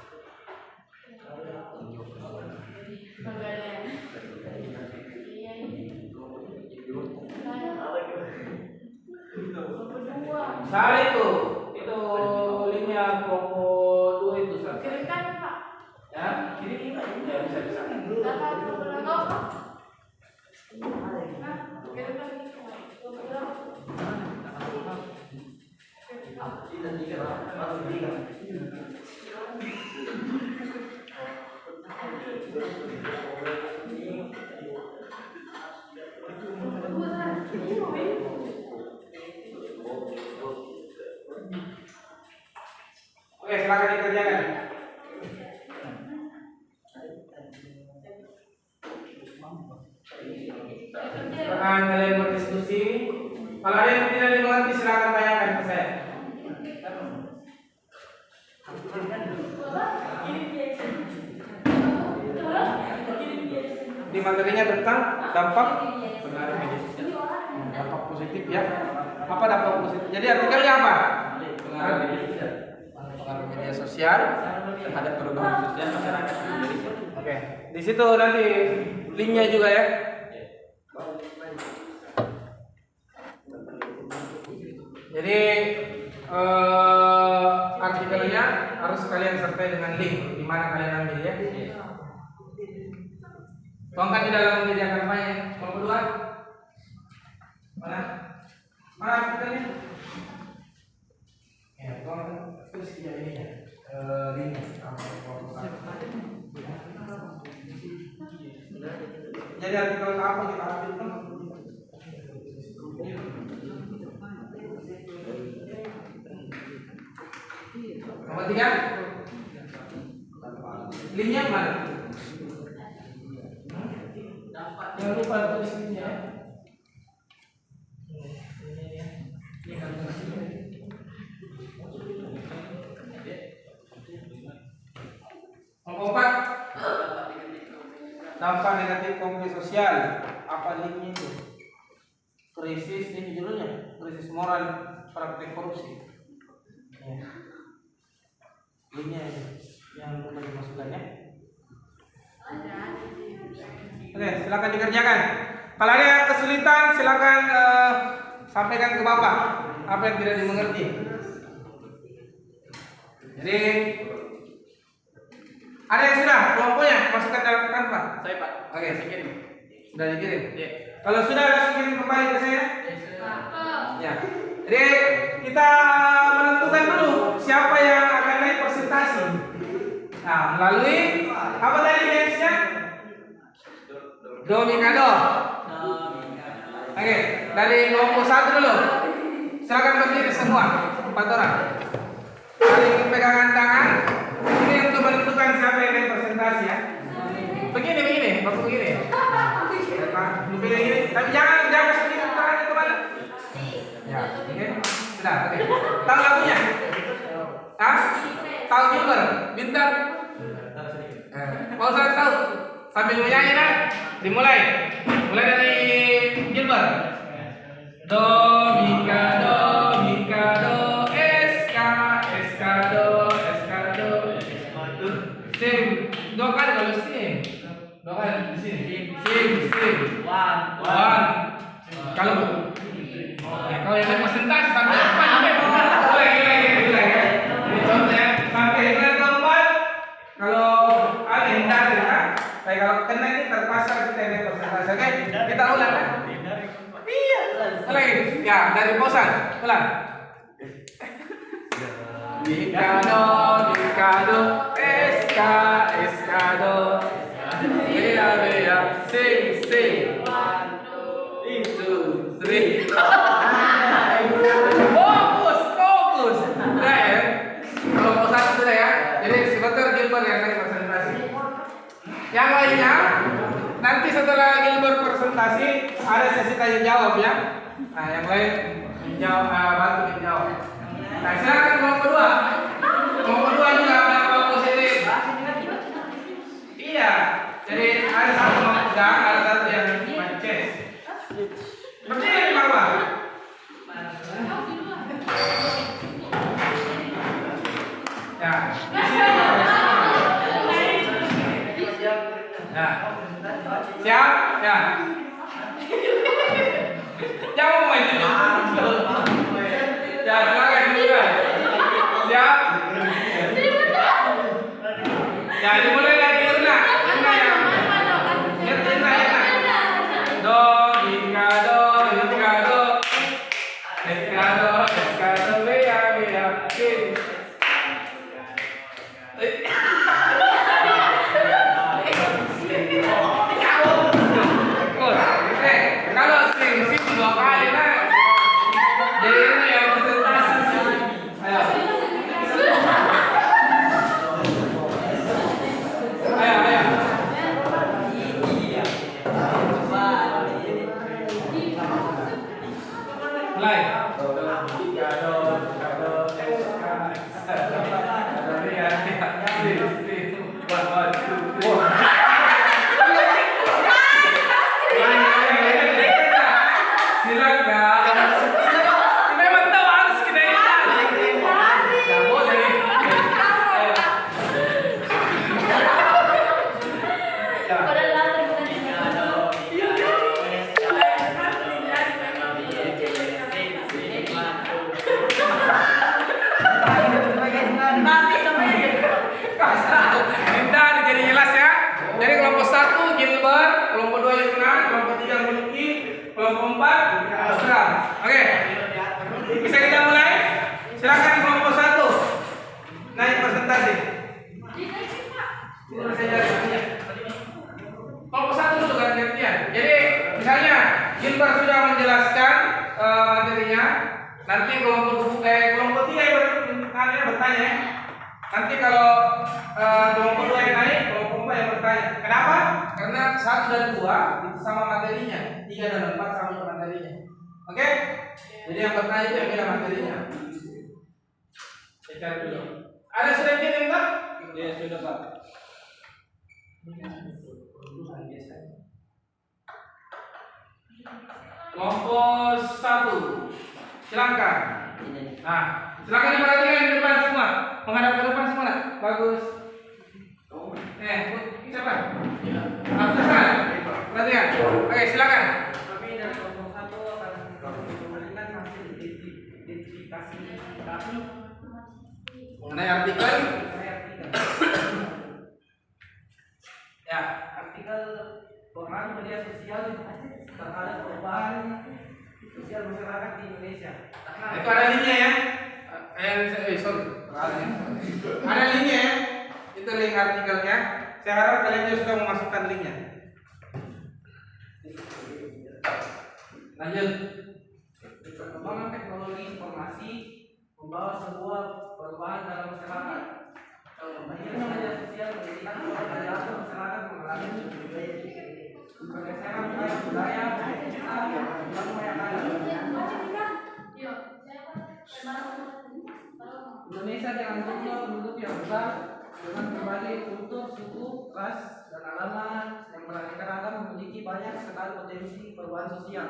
Salah itu linknya kelompok 2 itu salah. Kirimkan Pak. Ya, kirim ya bisa. Dapat berapa Pak? Kirimkan Oke, silakan dikerjakan. Silakan kalian berdiskusi. Kalau ada yang tidak dimengerti silakan tanyakan ke saya. Di materinya tentang dampak pengaruh media sosial. Dampak positif ya. Apa dampak positif? Jadi artikelnya apa? Pengaruh media sosial terhadap perubahan sosial masyarakat di Indonesia. Oke, di situ nanti linknya juga ya. Jadi artikelnya harus kalian sertai dengan link di mana kalian ambil ya. Tuangkan di dalam media kampanye. Kelompok 2. Mana artikelnya? Ya, tuangkan terus ya ini ya. Link. Jadi artikel apa kita ambil kan? Nomor 3. Linknya mana? Jangan lupa tulis linknya. Nomor 4. Dampak negatif konflik sosial. Apa linknya itu? Krisis ini judulnya. Krisis moral praktek korupsi. Ya. Linknya yang lupa dimasukkan ya. Oke, silakan dikerjakan. Kalau ada kesulitan silakan sampaikan ke Bapak apa yang tidak dimengerti. Jadi ada yang sudah kelompoknya masukkan dalam Canva. Saya Pak. Oke. Saya kirim. Sudah dikirim. Iya. Kalau sudah langsung kirim kembali ke saya. Ya. Jadi kita menentukan dulu siapa yang akan naik presentasi. Nah, melalui apa tadi gamesnya? Domikado. Oke, dari kelompok 1 dulu. Silakan berdiri semua, 4 orang. Saling pegangan tangan. Ini untuk menentukan siapa yang naik presentasi ya. Begini, Bapak begini. Lebih begini, tapi jangan sedikit tangannya kemana? Ya, oke. Sudah, oke. Tahu lagunya? Hah? Tahu Gilbert? Bintang? Mau saya tahu? Sambil menyanyi kan? Dimulai. Mulai dari Gilbert. Do, Mika, do, Mika, do, Ska, Ska, do, Ska, do. Sing, dua kali kalau sing. Dua kali di sini. Sing. One. Kalau kalau yang presentasi sampai depan boleh ya. Ini contoh ya. Sampai yang keempat kalau ada hindar ya. Kayak kalau kena ini terpaksa kita yang presentasi. Oke, kita ulang kan? Iya. Lagi. Ya, dari posan. Ulang. Mikado, Eskado. Bea, sing. 1, 2, 3. Fokus. Udah ya. Kelompok 1 sudah ya. Jadi sebentar Gilbert yang naik presentasi. Yang lainnya nanti setelah Gilbert presentasi ada sesi tanya jawab ya. Nah, yang lain bantu menjawab. Nah, silakan kelompok 2. Kelompok 2 juga ada kelompok positif. Iya. Jadi ada satu memegang, ada satu yang main chess. Berdiri di bawah. Ya, di sini ya. Siap? Ya. Jangan main dulu. Ya, silakan juga. Siap? Ya, dimulai dari Irna. Irna. Do, Mikado. Eskado, bea, sing. Kalau sing 2 kali lah. Jadi ini yang presentasi. Ayo. Mulai. Nanti kelompok 3 yang bertanya. Nanti kalau kelompok 2 yang naik, kelompok 4 yang bertanya. Kenapa? Karena 1 dan 2 itu sama materinya, 3 dan 4 sama materinya. Oke? Jadi yang bertanya itu yang beda materinya. Cek dulu. Ada sudah kirim tak? Ya sudah Pak. Kelompok 1. Silakan. Nah, silakan diperhatikan di depan semua. Menghadap ke depan semua lah. Bagus. Siapa? Perhatikan. Oke, silakan. Kami dari kelompok 1 akan Ya. artikel pengaruh media sosial terhadap perubahan sosial masyarakat di Indonesia. Itu ada linknya ya. Sorry. Ada linknya ya. Itu link artikelnya. Saya harap kalian juga sudah memasukkan linknya. Lanjut. Perkembangan teknologi informasi membawa sebuah perubahan dalam masyarakat. Akhirnya media sosial menjadikan perilaku masyarakat mengalami pergeseran budaya Indonesia dengan jumlah penduduk yang besar dengan berbagai kultur, suku, ras, dan agama yang beraneka ragam memiliki banyak sekali potensi perubahan sosial.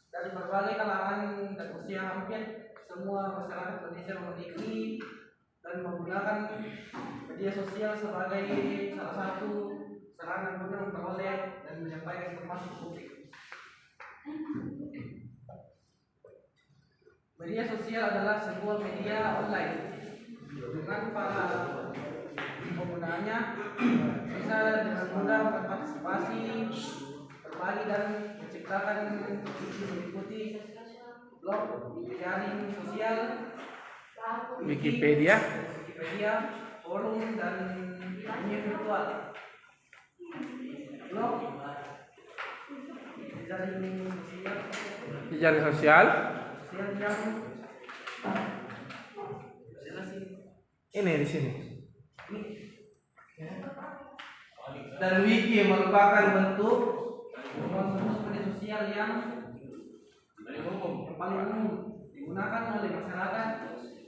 Dari berbagai kalangan dan usia hampir semua masyarakat Indonesia memiliki dan menggunakan media sosial sebagai salah satu sarana guna memperoleh dan menyampaikan informasi publik. Media sosial adalah sebuah media online dengan para penggunanya bisa dengan mudah berpartisipasi, berbagi dan menciptakan isi meliputi blog, jaring sosial, Wikipedia, forum dan dunia virtual. Blog, jejaring sosial. Ini di sini. Dan wiki merupakan bentuk media sosial yang paling umum digunakan oleh masyarakat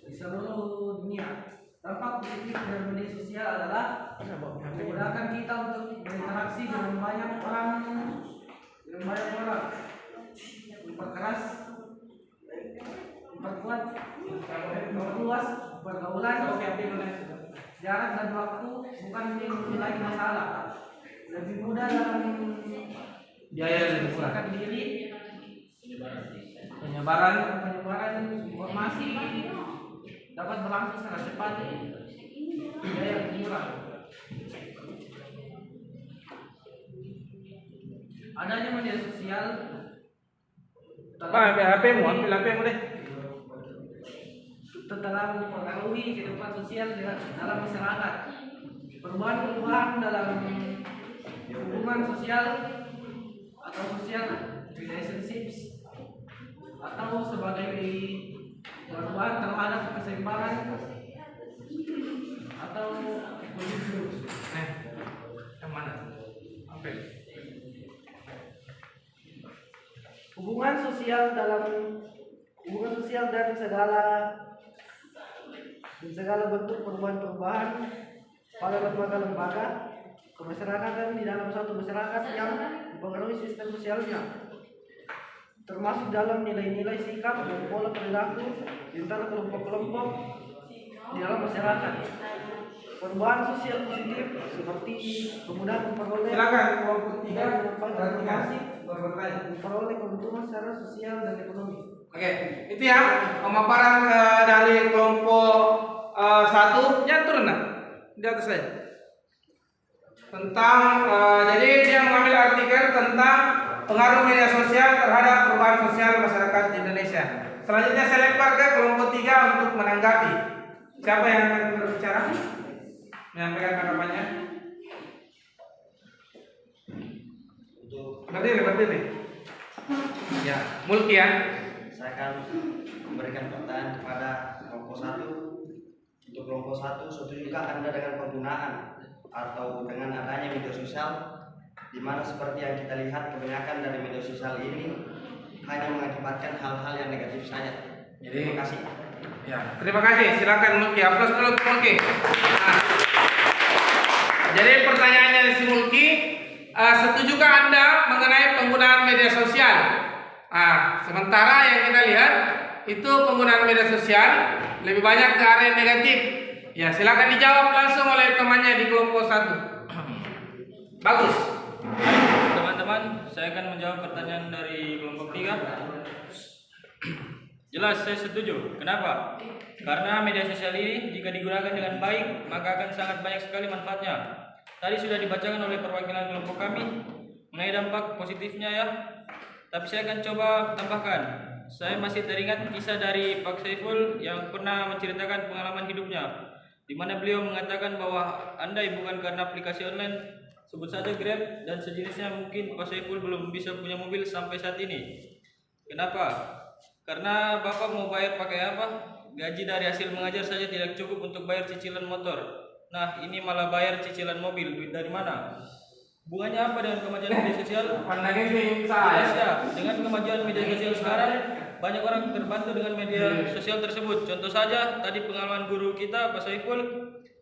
di seluruh dunia. Dampak positif dari media sosial adalah memudahkan kita untuk berinteraksi dengan banyak orang, memperluas pergaulan, jarak dan waktu bukan menjadi masalah. Lebih mudah dalam biaya lebih murah. menyesuaikan diri, Penyebaran informasi dapat berlangsung secara cepat, biaya lebih murah. Adanya media sosial ambil HP-mu deh. telah mempengaruhi kehidupan sosial dalam masyarakat. Perubahan dalam hubungan sosial atau social relationships atau sebagai perubahan terhadap keseimbangan atau Yang mana? Apa? hubungan sosial dan segala bentuk perubahan pada lembaga-lembaga kemasyarakatan di dalam suatu masyarakat yang mempengaruhi sistem sosialnya, termasuk dalam nilai-nilai sikap dan pola perilaku di antara kelompok-kelompok di dalam masyarakat. Perubahan sosial positif seperti kemudahan memperoleh Silakan kelompok 3 informasi, bertanya. memperoleh keuntungan secara sosial dan ekonomi. Oke, itu ya pemaparan dari kelompok 1. Ya turun nah, di atas saya. Tentang jadi dia mengambil artikel tentang pengaruh media sosial terhadap perubahan sosial masyarakat di Indonesia. Selanjutnya saya lempar ke kelompok 3 untuk menanggapi. Siapa yang akan berbicara? Menyampaikan tanggapannya. Berdiri. Ya, Mulki ya. Saya akan memberikan pertanyaan kepada kelompok 1. Untuk kelompok 1, setujukah Anda dengan penggunaan atau dengan adanya media sosial, di mana seperti yang kita lihat kebanyakan dari media sosial ini hanya mengakibatkan hal-hal yang negatif saja. Terima kasih. Ya, terima kasih. Silakan Mulki. Aplaus dulu untuk Mulki. Nah, jadi pertanyaannya si Mulki, setujukah Anda mengenai penggunaan media sosial? Sementara yang kita lihat itu penggunaan media sosial lebih banyak ke area negatif. Ya, silakan dijawab langsung oleh temannya di kelompok 1. Bagus. Teman-teman, saya akan menjawab pertanyaan dari kelompok 3. Jelas saya setuju. Kenapa? Karena media sosial ini jika digunakan dengan baik, maka akan sangat banyak sekali manfaatnya. tadi sudah dibacakan oleh perwakilan kelompok kami mengenai dampak positifnya ya. Tapi saya akan coba tambahkan. Saya masih teringat kisah dari Pak Saiful yang pernah menceritakan pengalaman hidupnya, di mana beliau mengatakan bahwa andai bukan karena aplikasi online, sebut saja Grab dan sejenisnya, mungkin Pak Saiful belum bisa punya mobil sampai saat ini. Kenapa? Karena Bapak mau bayar pakai apa? Gaji dari hasil mengajar saja tidak cukup untuk bayar cicilan motor. Nah, ini malah bayar cicilan mobil. Duit dari mana? Hubungannya apa dengan kemajuan media sosial? Pandangnya ini Jelas saya. ya, dengan kemajuan media sosial sekarang, banyak orang terbantu dengan media sosial tersebut. Contoh saja, tadi pengalaman guru kita, Pak Saiful,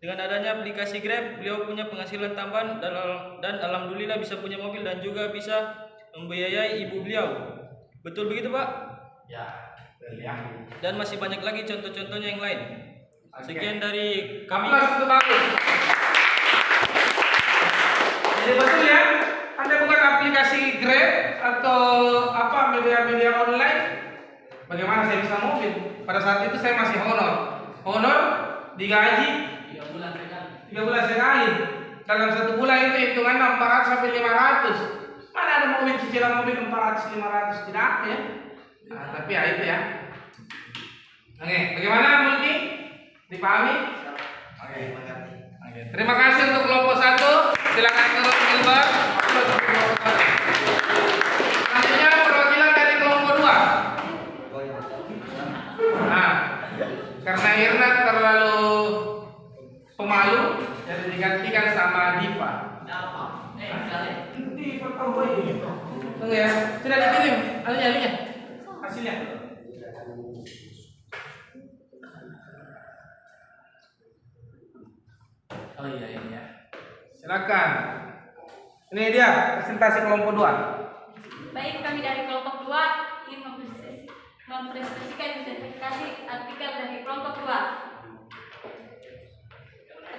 dengan adanya aplikasi Grab, beliau punya penghasilan tambahan dan alhamdulillah bisa punya mobil dan juga bisa membiayai ibu beliau. Betul begitu, Pak? Ya, betul ya. Dan masih banyak lagi contoh-contohnya yang lain. Sekian dari kami. Aplaus untuk bagus. Jadi betul ya, Anda bukan aplikasi Grab atau apa media-media online. Bagaimana saya bisa mobil? Pada saat itu saya masih honor digaji 3 bulan sekali. Dalam 1 bulan itu hitungan 400 sampai 500. Mana ada mobil cicilan mobil 400 500, tidak ada ya. Nah, tapi ya itu ya. Oke, bagaimana Mulki? Dipahami? Oke. Terima kasih untuk kelompok 1. Silakan terus Gilbert. Selanjutnya perwakilan dari kelompok 2. Nah, karena Irna terlalu pemalu, jadi digantikan sama Diva. Diva tahu ini. Tunggu ya, sudah dikirim. Lihat hasilnya. Oh iya ini ya. Silakan. Ini dia presentasi kelompok 2. Baik, kami dari kelompok 2 ingin mempresentasikan identifikasi artikel dari kelompok 2.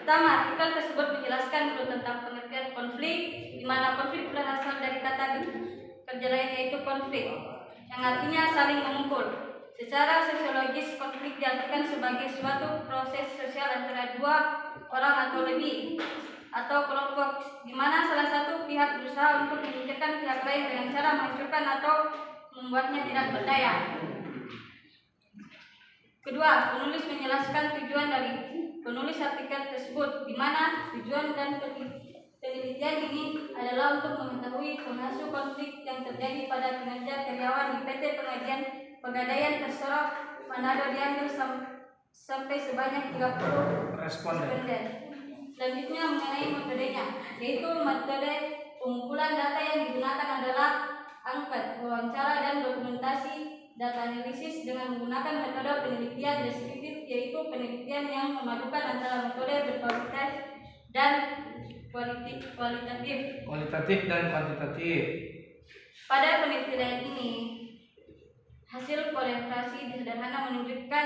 Pertama, artikel tersebut menjelaskan dulu tentang pengertian konflik, di mana konflik berasal dari kata kerja lain yaitu konflik, yang artinya saling memukul. Secara sosiologis, konflik diartikan sebagai suatu proses sosial antara 2 orang atau lebih atau kelompok, di mana salah satu pihak berusaha untuk menyingkirkan pihak lain dengan cara menghancurkan atau membuatnya tidak berdaya. Kedua, penulis menjelaskan tujuan dari penulis artikel tersebut, di mana tujuan dan penelitian ini adalah untuk mengetahui pengasuh konflik yang terjadi pada kinerja karyawan di PT Pegadaian Tersorok Manado diambil sampai sebanyak 30 responden. Selanjutnya mengenai metodenya, yaitu metode pengumpulan data yang digunakan adalah angket, wawancara, dan dokumentasi data analisis dengan menggunakan metode penelitian deskriptif, yaitu penelitian yang memadukan antara metode berkualitas dan kualitatif dan kuantitatif. Pada penelitian ini, hasil korelasi sederhana menunjukkan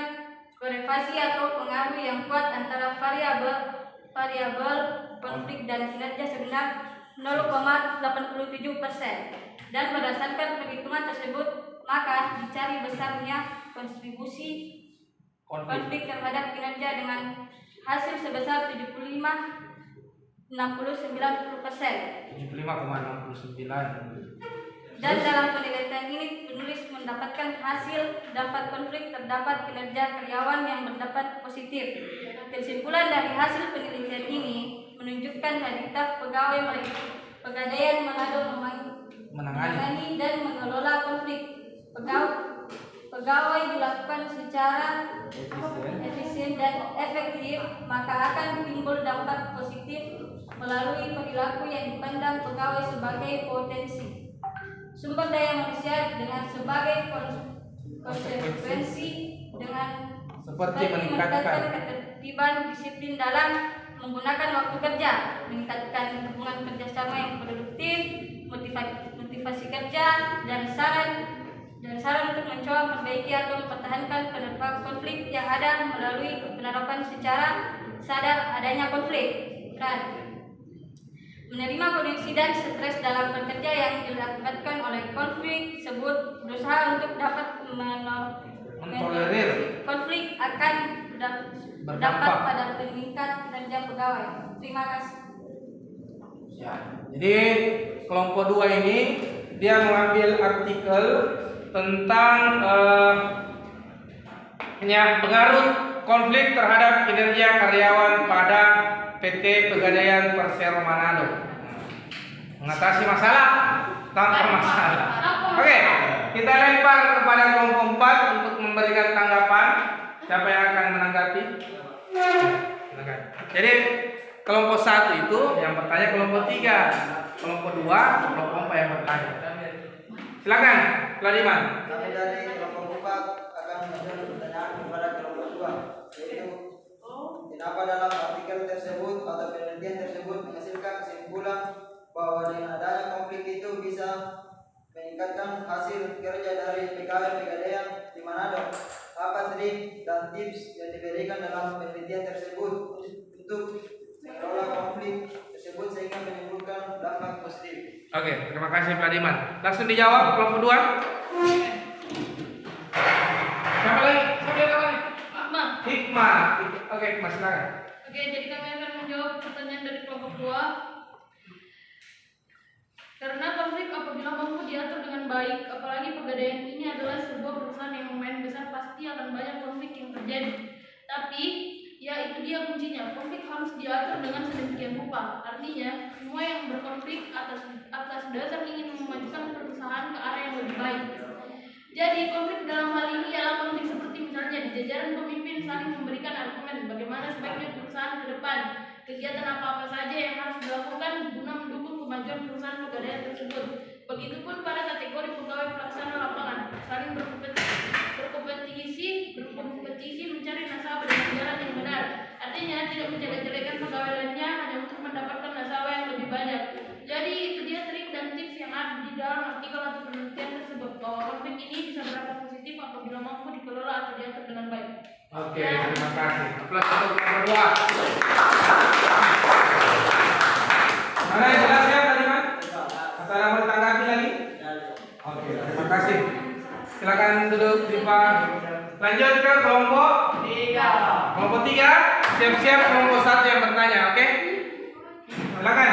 korelasi atau pengaruh yang kuat antara variabel konflik dan kinerja sebenar 0,87%. Dan berdasarkan perhitungan tersebut, maka dicari besarnya kontribusi konflik terhadap kinerja dengan hasil sebesar 75,69%. Dan dalam penelitian ini, penulis mendapatkan hasil dampak konflik terdapat kinerja karyawan yang berdapat positif. Kesimpulan dari hasil penelitian ini menunjukkan hadirnya pegawai Pegadaian Manado menangani dan mengelola konflik. Pegawai dilakukan secara efisien dan efektif, maka akan timbul dampak positif melalui perilaku yang dipandang pegawai sebagai potensi sumber daya manusia dengan sebagai konsekuensi dengan seperti meningkatkan ketertiban disiplin dalam menggunakan waktu kerja, meningkatkan hubungan kerjasama yang produktif, motivasi kerja, dan saran untuk mencoba memperbaiki atau mempertahankan penerapan konflik yang ada melalui penerapan secara sadar adanya konflik. Menerima kondisi dan stres dalam bekerja yang diakibatkan oleh konflik tersebut, berusaha untuk dapat mentolerir konflik akan berdampak pada peningkatan kinerja pegawai. Terima kasih. Ya, jadi kelompok 2 ini dia mengambil artikel tentang pengaruh konflik terhadap kinerja karyawan pada PT Pegadaian Persero Manado. Mengatasi masalah tanpa masalah. Oke, kita lempar kepada kelompok 4 untuk memberikan tanggapan. Siapa yang akan menanggapi? Silakan. Jadi kelompok 1 itu yang bertanya, kelompok 3, kelompok 2, kelompok 4 yang bertanya. Silakan, Ladiman. Kami dari kelompok 4 akan mengajukan pertanyaan kepada kelompok 2, yaitu kenapa dalam artikel tersebut atau penelitian tersebut menghasilkan kesimpulan bahwa dengan adanya konflik itu bisa meningkatkan hasil kerja dari pegawai Pegadaian di Manado. Apa trik dan tips yang diberikan dalam penelitian tersebut untuk mengelola konflik tersebut sehingga menimbulkan dampak positif? Oke, terima kasih Pak Diman. Langsung dijawab kelompok 2. Siapa lagi? Hikmah. Oke, Mas silakan. Oke, jadi kami akan menjawab pertanyaan dari kelompok 2. Karena konflik apabila mampu diatur dengan baik, apalagi Pegadaian ini adalah sebuah perusahaan yang lumayan besar, pasti akan banyak konflik yang terjadi. Tapi, ya itu dia kuncinya, konflik harus diatur dengan sedemikian rupa. Artinya, semua yang berkonflik atas dasar ingin memajukan perusahaan ke arah yang lebih baik. Jadi, konflik dalam hal ini ialah konflik seperti misalnya di jajaran pemimpin saling memberikan argumen bagaimana sebaiknya perusahaan ke depan, kegiatan apa-apa saja yang harus dilakukan guna mendukung kemajuan perusahaan Pegadaian tersebut. Begitupun pada kategori pegawai pelaksana lapangan, saling berkompetisi mencari nasabah dengan jalan yang benar. Artinya tidak menjelek-jelekan pegawai lainnya hanya untuk mendapatkan nasabah yang lebih banyak. Jadi itu dia trik dan tips yang ada di dalam artikel atau penelitian tersebut, bahwa konflik ini bisa berakhir positif apabila mampu dikelola atau diatur dengan baik. Oke, terima kasih. Aplaus untuk kelompok 2. Mana yang jelas ya tadi, Mas? Atau ada mau ditanggapi lagi? Oke, terima kasih. Silakan duduk di Pak. Lanjut ke kelompok 3. Kelompok 3, siap-siap kelompok 1 yang bertanya, oke? Silakan.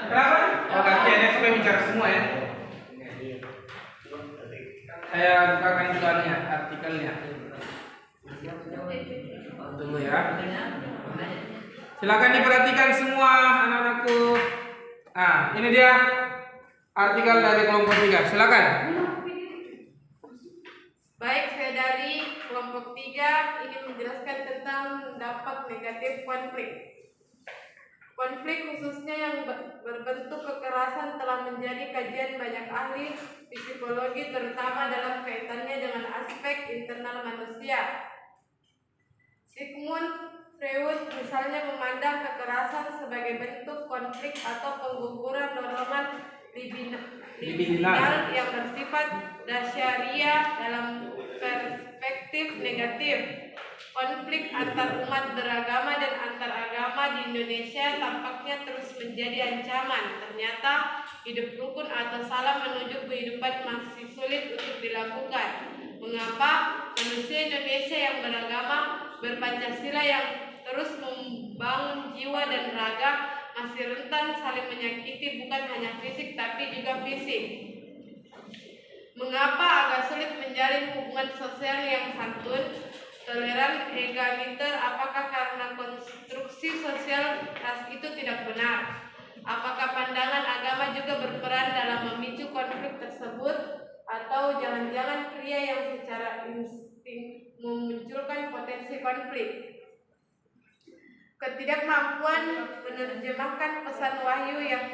Kenapa? Oh, gantian ya, supaya bicara semua ya. Saya bukakan juga artikelnya. Tunggu ya. Silakan diperhatikan semua anak-anakku. Nah, ini dia artikel dari kelompok 3. Silakan. Baik, saya dari kelompok 3 ingin menjelaskan tentang dampak negatif konflik. Konflik khususnya yang berbentuk kekerasan telah menjadi kajian banyak ahli psikologi, terutama dalam kaitannya dengan aspek internal manusia. Sigmund Freud misalnya memandang kekerasan sebagai bentuk konflik atau pengguguran dorongan libidinal yang bersifat dasyaria dalam perspektif negatif. Konflik antar umat beragama dan antar agama di Indonesia tampaknya terus menjadi ancaman. Ternyata hidup rukun atau salam menuju kehidupan masih sulit untuk dilakukan. Mengapa manusia Indonesia yang beragama berpancasila yang terus membangun jiwa dan raga masih rentan saling menyakiti, bukan hanya fisik tapi juga fisik? Mengapa agak sulit menjalin hubungan sosial yang santun, toleran, egaliter? Apakah karena konstruksi sosial ras itu tidak benar? Apakah pandangan agama juga berperan dalam memicu konflik tersebut? Atau jangan-jangan pria yang secara insting memunculkan potensi konflik? Ketidakmampuan menerjemahkan pesan wahyu yang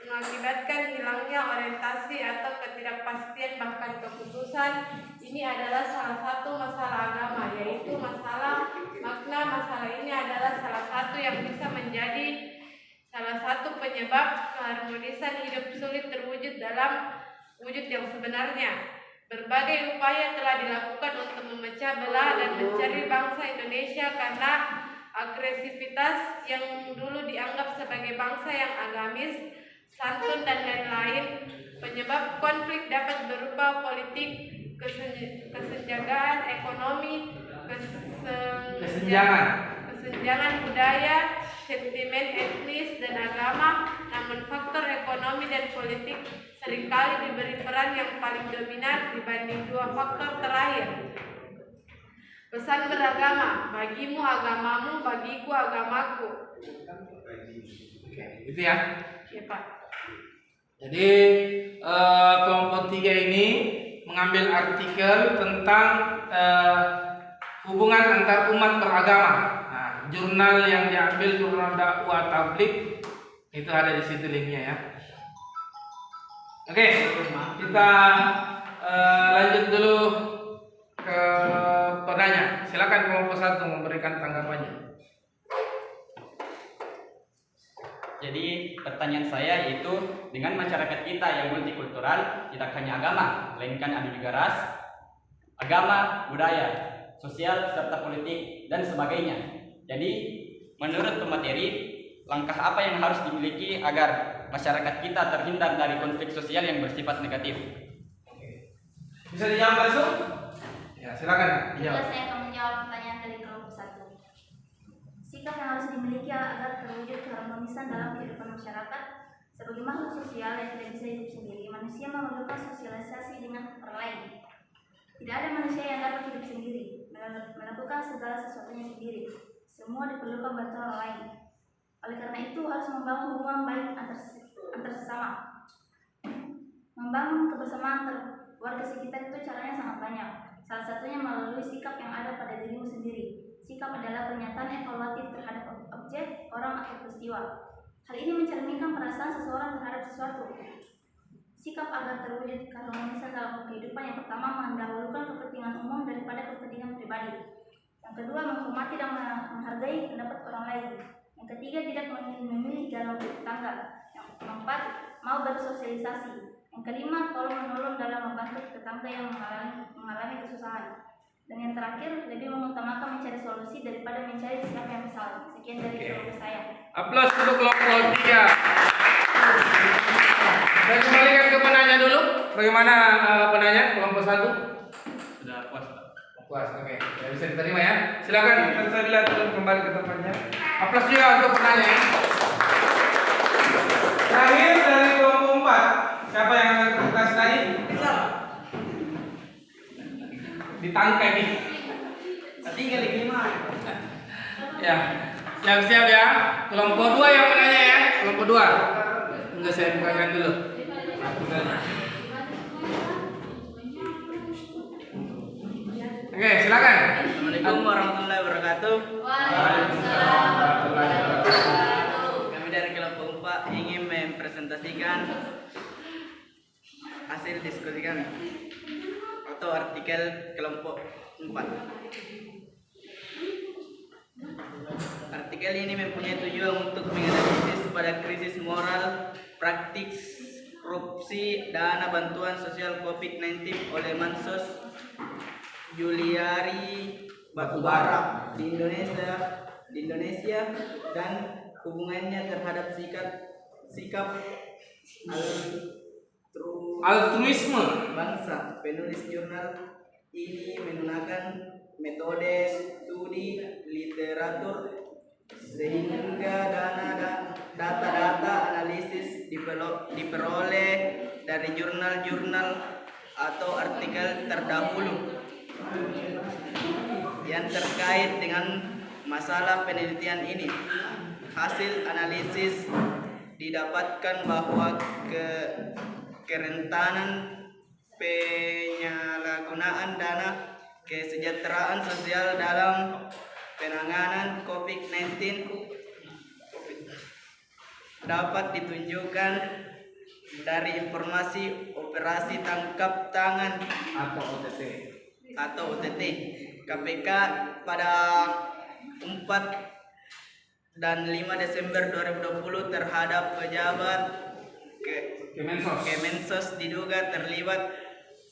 mengakibatkan hilangnya orientasi atau ketidakpastian bahkan keputusan ini adalah salah satu masalah agama, yaitu masalah makna. Masalah ini adalah salah satu yang bisa menjadi salah satu penyebab keharmonisan hidup sulit terwujud dalam wujud yang sebenarnya. Berbagai upaya telah dilakukan untuk memecah belah dan mencari bangsa Indonesia karena agresivitas yang dulu dianggap sebagai bangsa yang agamis, santun dan lain-lain. Penyebab konflik dapat berupa politik, kesenjangan ekonomi, kesenjangan budaya, sentimen etnis dan agama. Namun politik seringkali diberi peran yang paling dominan dibanding dua faktor terakhir. Pesan beragama, bagimu agamamu, bagiku agamaku. Oke, itu ya. Ya, Pak. Jadi kelompok 3 ini mengambil artikel tentang hubungan antar umat beragama. Nah, jurnal yang diambil jurnal dakwah tabligh itu ada di situ linknya ya. Oke, kita lanjut dulu ke penanya. Silakan kelompok 1 memberikan tanggapannya. Jadi pertanyaan saya yaitu dengan masyarakat kita yang multikultural, tidak hanya agama, melainkan ada juga ras, agama, budaya, sosial, serta politik dan sebagainya. Jadi menurut pemateri, langkah apa yang harus dimiliki agar masyarakat kita terhindar dari konflik sosial yang bersifat negatif? Bisa dijawab langsung? Ya, silakan. Bila saya akan menjawab pertanyaan dari kelompok 1. Sikap yang harus dimiliki agar terwujud keharmonisan dalam kehidupan masyarakat. Sebagai makhluk sosial yang tidak bisa hidup sendiri, manusia memerlukan sosialisasi dengan orang lain. Tidak ada manusia yang dapat hidup sendiri, melakukan segala sesuatunya sendiri. Semua diperlukan bantuan orang lain. Oleh karena itu harus membangun hubungan baik antar sesama. Membangun kebersamaan warga sekitar itu caranya sangat banyak. Salah satunya melalui sikap yang ada pada dirimu sendiri. Sikap adalah pernyataan evaluatif terhadap objek, orang, atau peristiwa. Hal ini mencerminkan perasaan seseorang terhadap sesuatu. Sikap agar terwujud keharmonisan dalam kehidupan yang pertama mendahulukan kepentingan umum daripada kepentingan pribadi. Yang kedua, menghormati dan menghargai pendapat orang lain. Yang ketiga, tidak memilih jalan tetangga. Yang keempat, mau bersosialisasi. Yang kelima, tolong-menolong dalam membantu tetangga yang mengalami kesusahan. Dan yang terakhir, lebih mengutamakan mencari solusi daripada mencari siapa yang salah. Sekian dari kelompok saya. Aplaus untuk kelompok 3. Saya kembalikan ke penanya dulu. Bagaimana penanya kelompok 1? Sudah puas, Pak. Puas, oke. Ya, bisa diterima ya. Silakan saya bila turun kembali ke tempatnya. Aplaus juga untuk penanya. Terakhir dari kelompok 4. Siapa yang akan presentasi tadi? Ditangkai nih. Tinggal 5. Ya, siap-siap ya. Kelompok 2 yang menanya ya. Kelompok 2. Enggak, saya bukakan dulu. Oke, silakan. Assalamualaikum warahmatullahi wabarakatuh. Waalaikumsalam warahmatullahi wabarakatuh. Kami dari kelompok 4 ingin mempresentasikan hasil diskusi kami atau artikel kelompok 4. Artikel ini mempunyai tujuan untuk menganalisis pada krisis moral, praktik korupsi dana bantuan sosial COVID-19 oleh Mansos Juliari Batubara di Indonesia dan hubungannya terhadap sikap Altruisme. bangsa. Penulis jurnal ini menggunakan metode studi literatur sehingga data-data analisis diperoleh dari jurnal-jurnal atau artikel terdahulu yang terkait dengan masalah penelitian ini. Hasil analisis didapatkan bahwa kerentanan penyalahgunaan dana kesejahteraan sosial dalam penanganan COVID-19 dapat ditunjukkan dari informasi operasi tangkap tangan atau OTT KPK pada 4 dan 5 Desember 2020 terhadap pejabat Kemensos diduga terlibat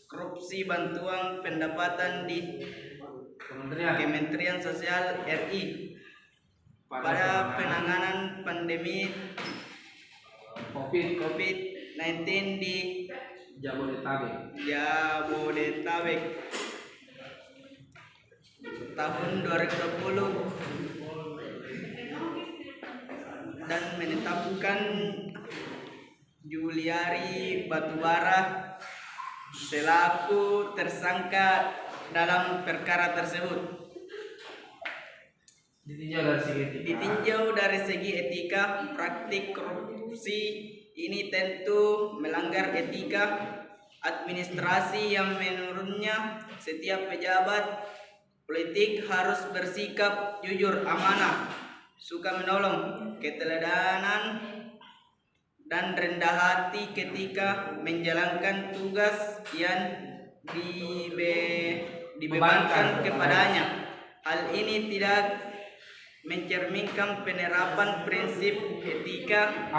korupsi bantuan pendapatan di Kementerian Sosial RI pada penanganan pandemi COVID-19 di Jabodetabek tahun 2020 dan menetapkan Juliari Batubara selaku tersangka dalam perkara tersebut. Ditinjau dari segi etika, praktik korupsi ini tentu melanggar etika administrasi yang menurutnya setiap pejabat politik harus bersikap jujur, amanah, suka menolong, keteladanan, dan rendah hati ketika menjalankan tugas yang dibebankan kepadanya. Hal ini tidak mencerminkan penerapan prinsip etika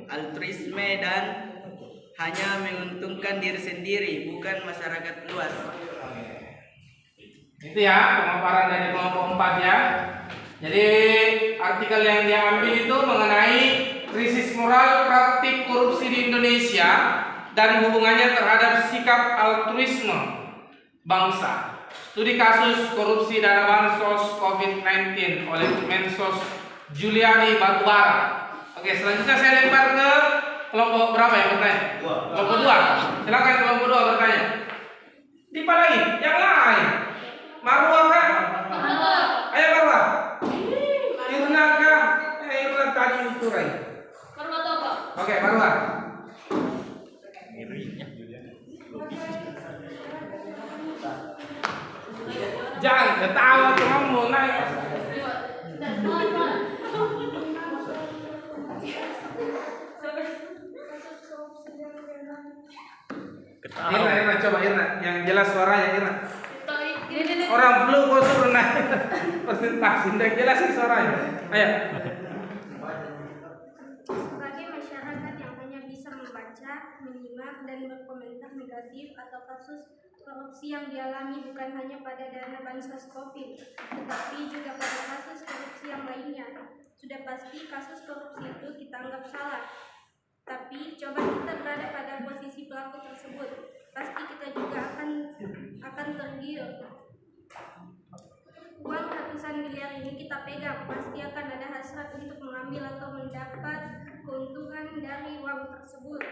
altruisme dan hanya menguntungkan diri sendiri, bukan masyarakat luas. Itu ya pemaparan dari kelompok 4 ya. Jadi artikel yang dia ambil itu mengenai krisis moral praktik korupsi di Indonesia dan hubungannya terhadap sikap altruisme bangsa. Studi kasus korupsi dana bansos COVID-19 oleh Mensos Juliari Batubara. Oke, selanjutnya saya lempar ke kelompok berapa yang bertanya? Kelompok 2. Silakan kelompok 2 bertanya. Tipe lagi, yang lain. Marwah kan? Ayo Marwah. Irna kan? Irna tadi itu Rai. Marwah apa? Oke, Marwah. Jangan ketawa kamu naik. Irna, coba Irna, yang jelas suaranya Irna. Orang flu kok suruh naik presentasi, tidak jelas suaranya. Ayo. Sebagai masyarakat yang hanya bisa membaca, menyimak, dan berkomentar negatif atau kasus korupsi yang dialami bukan hanya pada dana bansos COVID, tetapi juga pada kasus korupsi yang lainnya. Sudah pasti kasus korupsi itu kita anggap salah. Tapi coba kita berada pada posisi pelaku tersebut, pasti kita juga akan tergiur. Uang ratusan miliar ini kita pegang, pasti akan ada hasrat untuk mengambil atau mendapat keuntungan dari uang tersebut.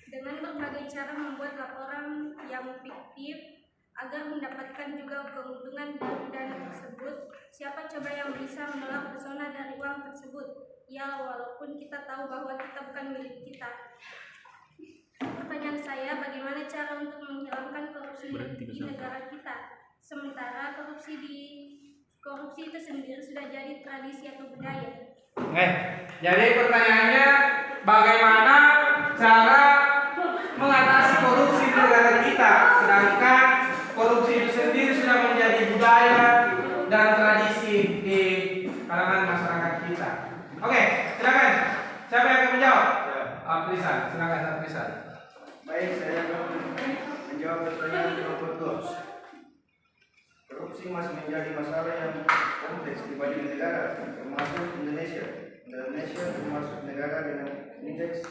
Dengan berbagai cara membuat laporan yang fiktif agar mendapatkan juga keuntungan dari dana tersebut. Siapa coba yang bisa menolak pesona dari uang tersebut? Ya, walaupun kita tahu bahwa kita bukan milik kita. Pertanyaan saya, bagaimana cara untuk menghilangkan korupsi di negara kita? Sementara korupsi itu sendiri sudah jadi tradisi atau budaya. Jadi pertanyaannya, bagaimana cara mengatasi korupsi di negara kita, sedangkan korupsi itu sendiri sudah menjadi budaya dan tradisi di kalangan masyarakat kita. Oke, silakan. Siapa yang akan menjawab? Aprizal, silakan Aprizal. Baik, saya akan menjawab pertanyaan nomor 2. Korupsi masih menjadi masalah yang kompleks di banyak negara, termasuk Indonesia. Indonesia termasuk negara dengan indeks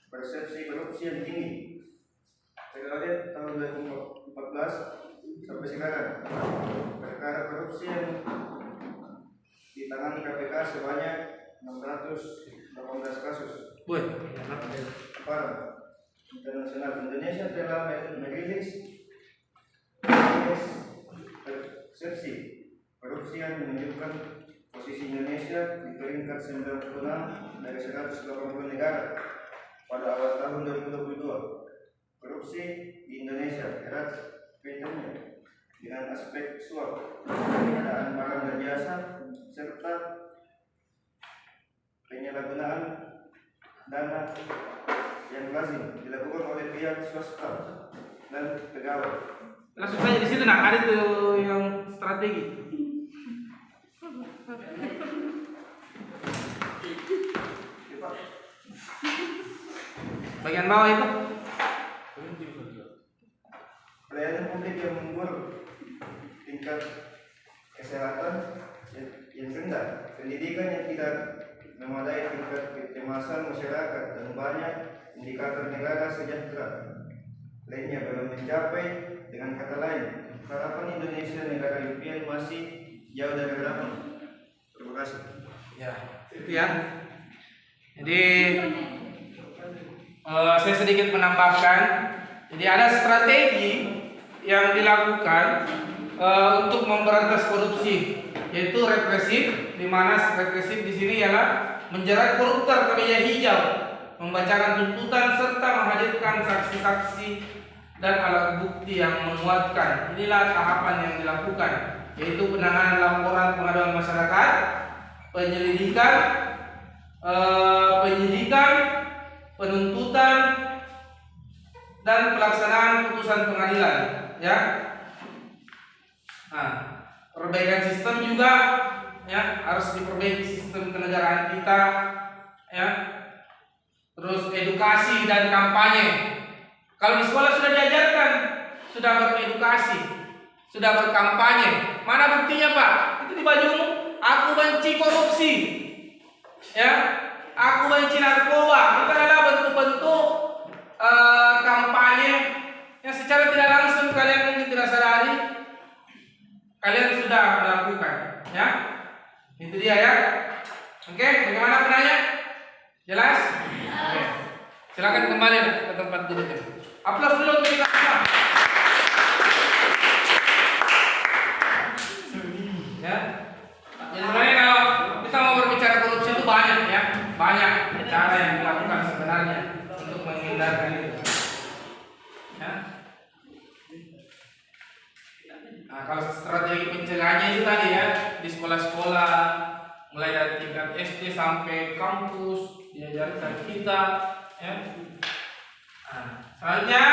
persepsi korupsi yang tinggi. Saya lihat tahun 2014 sampai sekarang, perkara korupsi yang ditangani KPK sebanyak 618 kasus. Internasional Indonesia telah merilis persepsi korupsi yang menunjukkan posisi Indonesia di peringkat 96 dari 180 negara pada awal tahun 2022. Korupsi di Indonesia erat kaitannya dengan aspek suap, pengadaan barang dan jasa, serta penyalahgunaan dana yang lazim dilakukan oleh pihak swasta dan pegawai. Langsung saja di situ ada tuh yang strategi. Bagian bawah itu pelayanan publik yang memburuk, tingkat kesehatan yang rendah, pendidikan yang tidak memadai, tingkat kecemasan masyarakat, dan banyak indikator negara sejahtera lainnya belum mencapai. Dengan kata lain, harapan Indonesia negara impian masih jauh dari harapan. Terima kasih. Ya, itu ya. Jadi saya sedikit menambahkan. Jadi ada strategi yang dilakukan untuk memberantas korupsi, yaitu represif, di mana represif di sini ialah menjerat koruptor ke meja hijau, membacakan tuntutan serta menghadirkan saksi-saksi dan alat bukti yang menguatkan. Inilah tahapan yang dilakukan, yaitu penanganan laporan pengaduan masyarakat, penyelidikan, penuntutan, dan pelaksanaan putusan pengadilan. Ya. Nah, perbaikan sistem juga, ya, harus diperbaiki sistem kenegaraan kita, ya. Terus edukasi dan kampanye. Kalau di sekolah sudah diajarkan, sudah beredukasi, sudah berkampanye. Mana buktinya, Pak? Itu di bajumu. Aku benci korupsi, ya. Aku benci narkoba. Itu adalah bentuk-bentuk kampanye yang secara tidak langsung kalian mungkin tidak sadari kalian sudah melakukan, ya. Itu dia, ya. Oke, bagaimana penanya? Jelas? Oke. Silakan kembali ke tempat duduknya. Aplaus dulu untuk kita semua. Ya. Jadi sebenarnya kalau kita mau berbicara korupsi itu banyak, ya. Banyak cara yang dilakukan sebenarnya untuk menghindarkan itu. Ya. Nah, kalau strategi pencegahannya itu tadi, ya, di sekolah-sekolah mulai dari tingkat SD sampai kampus diajarkan kita, ya. Nah, selanjutnya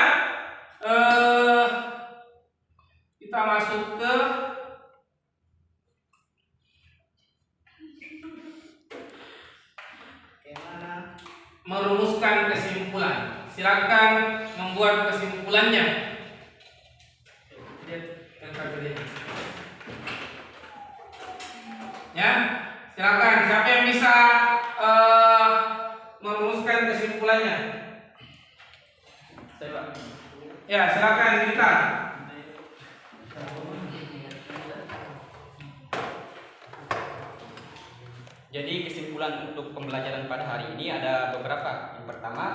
kita masuk ke merumuskan kesimpulan. Silakan membuat kesimpulannya. Ya, silakan. Siapa yang bisa merumuskan kesimpulannya? Saya, Pak. Ya, silakan kita. Jadi kesimpulan untuk pembelajaran pada hari ini ada beberapa. Yang pertama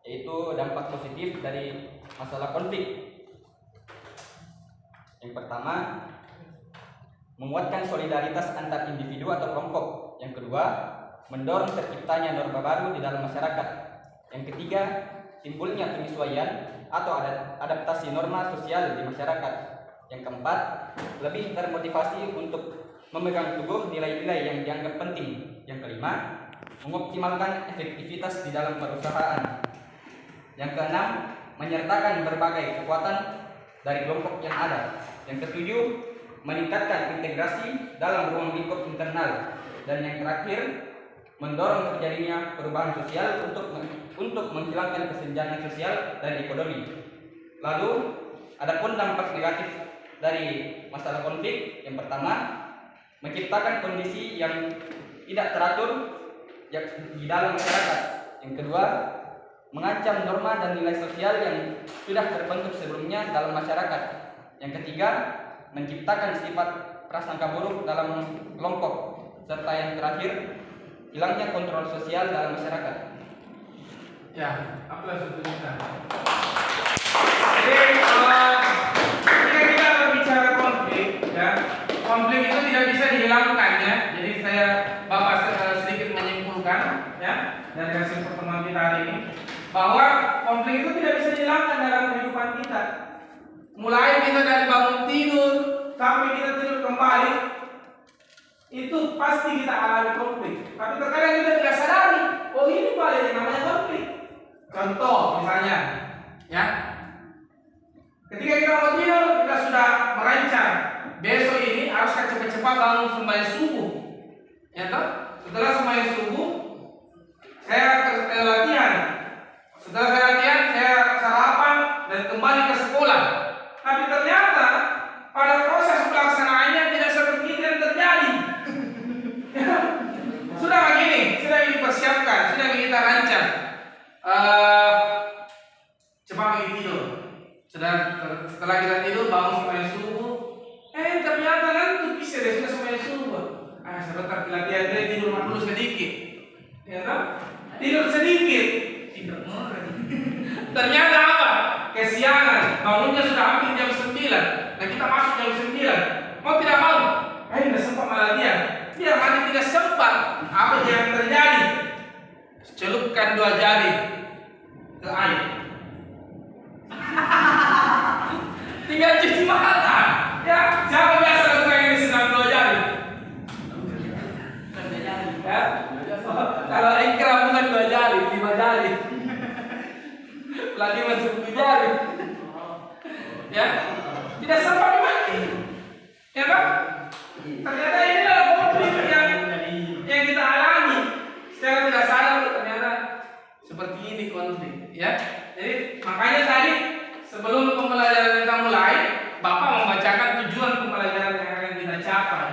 yaitu dampak positif dari masalah konflik. Yang pertama, menguatkan solidaritas antar individu atau kelompok. Yang kedua, mendorong terciptanya norma baru di dalam masyarakat. Yang ketiga, timbulnya penyesuaian atau adaptasi norma sosial di masyarakat. Yang keempat, lebih termotivasi untuk memegang teguh nilai-nilai yang dianggap penting. Yang kelima, mengoptimalkan efektivitas di dalam perusahaan. Yang keenam, menyertakan berbagai kekuatan dari kelompok yang ada. Yang ketujuh, meningkatkan integrasi dalam ruang lingkup internal. Dan yang terakhir, mendorong terjadinya perubahan sosial untuk menghilangkan kesenjangan sosial dan ekonomi. Lalu, adapun dampak negatif dari masalah konflik, yang pertama, menciptakan kondisi yang tidak teratur di dalam masyarakat. Yang kedua, mengancam norma dan nilai sosial yang sudah terbentuk sebelumnya dalam masyarakat. Yang ketiga, menciptakan sifat prasangka buruk dalam kelompok. Serta yang terakhir, hilangnya kontrol sosial dalam masyarakat. Ya, aplaus untuk kita. Jadi, ketika kita berbicara konflik, ya, konflik itu tidak bisa dihilangkan, ya. Jadi Bapak sedikit menyimpulkan, ya, dari hasil pertemuan kita hari ini, bahwa konflik itu tidak bisa dihilangkan dalam kehidupan kita. Mulai kita dari bangun tidur sampai kita tidur kembali, itu pasti kita alami konflik. Tapi terkadang kita tidak sadari, oh ini paling yang namanya konflik. Contoh misalnya, ya, ketika kita mau tidur, kita sudah merancang besok ini harus cepat-cepat bangun sembahyang subuh, ya toh? Setelah sembahyang subuh, saya ke latihan. Setelah saya latihan, saya sarapan dan kembali ke sekolah. Tapi ternyata pada proses pelaksanaannya tidak seperti itu yang terjadi. Sudah begini, sudah dipersiapkan, sudah kita rancang. Cepat pergi tidur. Setelah kita tidur, bangun sembahyang subuh. Ternyata ngantuk bisa deh, sudah sembahyang subuh. Sebentar latihan dia tidur dulu sedikit. Ya kan? Tidur sedikit. Ternyata apa? Kesiangan. Bangunnya sudah hampir jam 9. Nah kita masuk jam 9. Mau tidak mau? Tidak sempat malah dia. Biar mandi tidak sempat. Apa yang terjadi? Celupkan 2 jari ke air. Tinggal cuci mata. Ya, siapa biasa lakukan ini senang 2 jari? Ya. Kalau ikram bukan 2 jari, 5 jari. Lagi masuk 10 jari. Ya, tidak sempat mandi. Ya kan? Ternyata inilah konflik yang kita alami. Secara tidak sadar ternyata seperti ini konflik. Ya, jadi makanya tadi sebelum pembelajaran kita mulai, Bapak membacakan tujuan pembelajaran yang akan kita capai.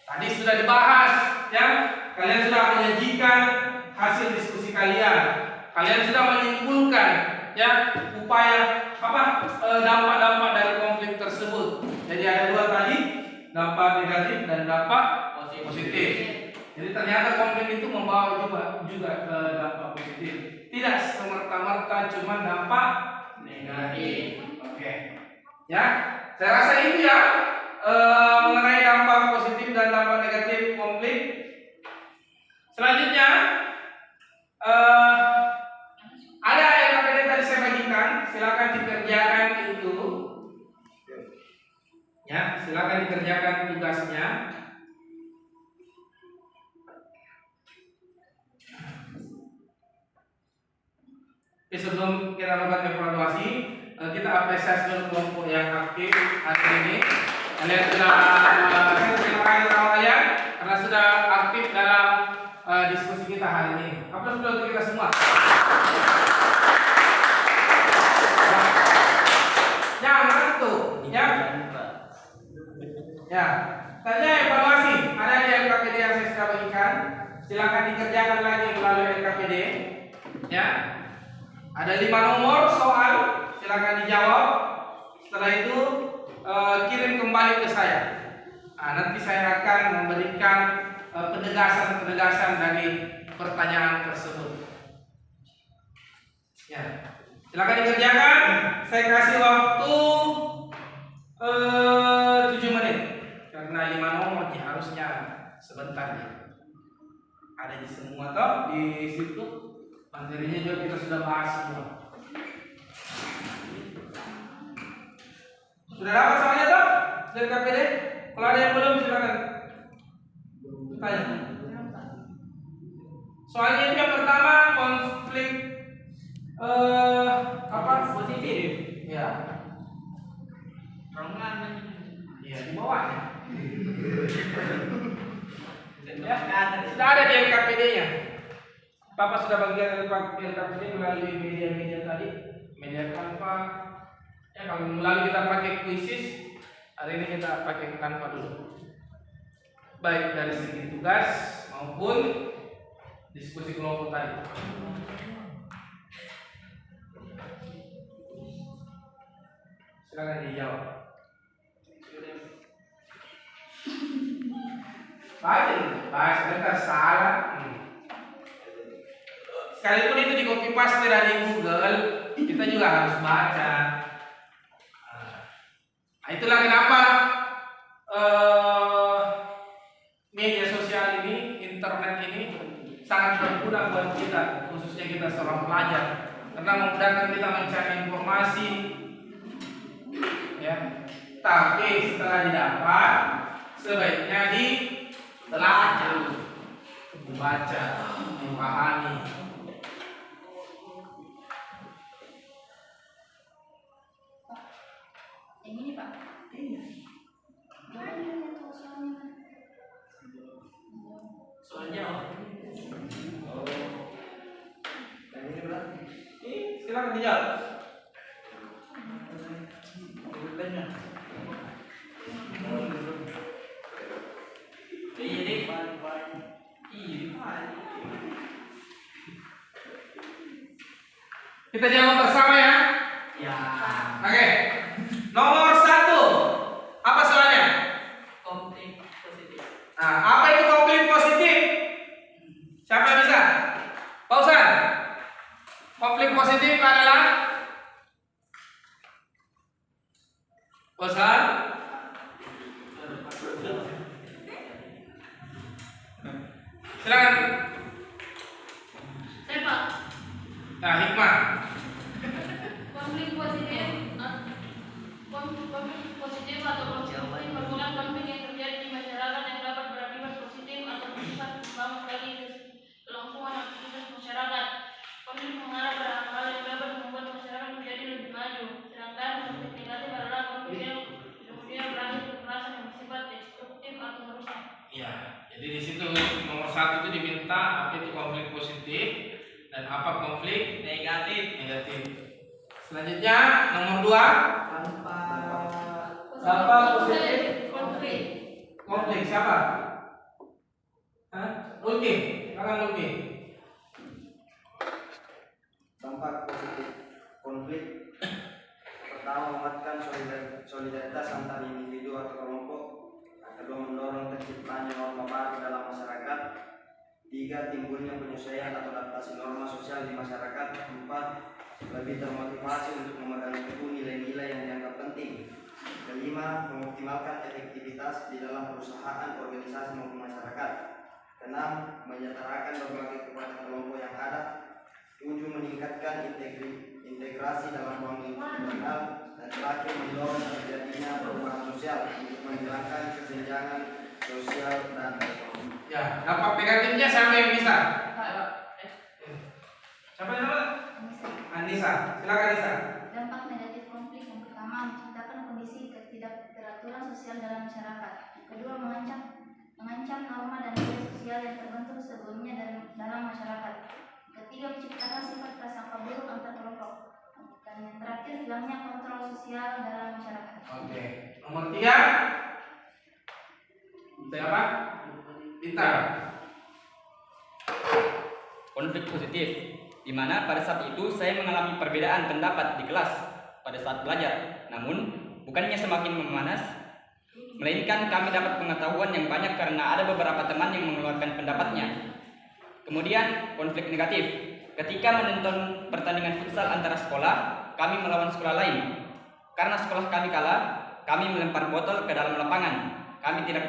Tadi sudah dibahas, ya. Kalian sudah menyajikan hasil diskusi kalian. Kalian sudah menyimpulkan, ya, upaya dampak-dampak dari konflik tersebut. Jadi ada 2 tadi, dampak negatif dan dampak positif. Jadi ternyata konflik itu membawa juga ke dampak positif. Tidak semerta-merta cuma dampak negatif. Oke. Ya, saya rasa itu ya mengenai dampak positif dan dampak negatif konflik. Selanjutnya ada LKPD tadi saya bagikan, silakan dikerjakan itu. Ya, silakan dikerjakan tugasnya. Sebelum kita melakukan evaluasi, kita apresiasi dulu kelompok yang aktif hari ini. Kalian sudah terima kasih sama kalian karena sudah aktif dalam diskusi kita hari ini. Aplaus dulu untuk kita semua. Jangan mengantuk, ya. Ya, tadi evaluasi ada di LKPD yang saya sudah bagikan. Silakan dikerjakan lagi melalui LKPD. Ya. Ada 5 nomor soal, silakan dijawab. Setelah itu kirim kembali ke saya. Nanti saya akan memberikan penegasan-penegasan dari pertanyaan tersebut. Ya, silakan dikerjakan. Saya kasih waktu 7 menit karena 5 nomor harusnya sebentar ya. Ada di semua toh di situ. Materinya juga kita sudah bahas semua. Sudah dapat soalnya toh? Dari KPD? Kalau ada yang belum silakan tanya. Soalnya itu yang pertama konflik positif. Ya. Iya di bawahnya. Ya, sudah ada di LKPD-nya. Bapak sudah bagian LKPD melalui media-media tadi, media Canva. Ya kalau melalui kita pakai Quizzes, hari ini kita pakai Canva dulu. Baik dari segi tugas maupun diskusi kelompok tadi. Silakan dijawab. Baca, sebentar salah. Sekalipun itu di copy paste dari Google, kita juga harus baca. Itulah kenapa media sosial ini, internet ini sangat berguna buat kita, khususnya kita seorang pelajar, karena memudahkan kita mencari informasi. Ya, tapi setelah didapat, sebaiknya ditelaah, dibaca, dipahami. Yang ini Pak? Iya. Soalnya Yang ini berarti? Silakan dijawab. Benar. ini Kita jawab bersama ya. ya Oke. Nomor 1. Apa soalnya? konflik positif. Nah, apa itu konflik positif? Siapa yang bisa? Pausan. Konflik positif adalah Pausan. Silakan. Saya Pak. Nah, hikmah. Konflik positif atau konflik merupakan konflik yang terjadi di masyarakat yang dapat berakibat positif atau bersifat membangun bagi kelangsungan aktivitas masyarakat. Konflik mengarah pada hal yang dapat membuat masyarakat menjadi lebih maju. Sedangkan konflik negatif adalah konflik yang kemudian berakhir kekerasan yang bersifat destruktif atau merusak. Ya, jadi di situ nomor 1 itu diminta apa itu konflik positif dan apa konflik negatif. Selanjutnya nomor 2 dampak positif konflik siapa? Mulki, akan Mulki. Dampak positif konflik pertama menguatkan solidaritas antar individu atau kelompok, kedua mendorong terciptanya norma baru dalam masyarakat, 3 timbulnya penyesuaian atau adaptasi norma sosial di masyarakat, 4 lebih termotivasi untuk memegang teguh nilai-nilai yang dianggap penting, 5 mengoptimalkan efektivitas di dalam perusahaan, organisasi maupun masyarakat, 6 menyelenggarakan berbagai kekuatan kelompok yang ada, 7 meningkatkan integrasi dalam ruang lingkungan, dan terakhir mendorong terjadinya perubahan sosial untuk menghilangkan kesenjangan sosial dan ekonomi. Ya, dampak negatifnya siapa yang bisa? Siapa yang nama? Anissa, silakan Anissa. Dampak negatif konflik yang pertama menciptakan kondisi ketidakteraturan sosial dalam masyarakat. Yang kedua mengancam norma dan nilai sosial yang terbentuk sebelumnya dalam masyarakat. Yang ketiga menciptakan sifat prasangka buruk antar kelompok. Dan yang terakhir hilangnya kontrol sosial dalam masyarakat. Oke, nomor 3 siapa? Bintang. Konflik positif, di mana pada saat itu saya mengalami perbedaan pendapat di kelas pada saat belajar. Namun, bukannya semakin memanas, melainkan kami dapat pengetahuan yang banyak karena ada beberapa teman yang mengeluarkan pendapatnya. Kemudian, konflik negatif, ketika menonton pertandingan futsal antara sekolah, kami melawan sekolah lain. Karena sekolah kami kalah, kami melempar botol ke dalam lapangan. Kami tidak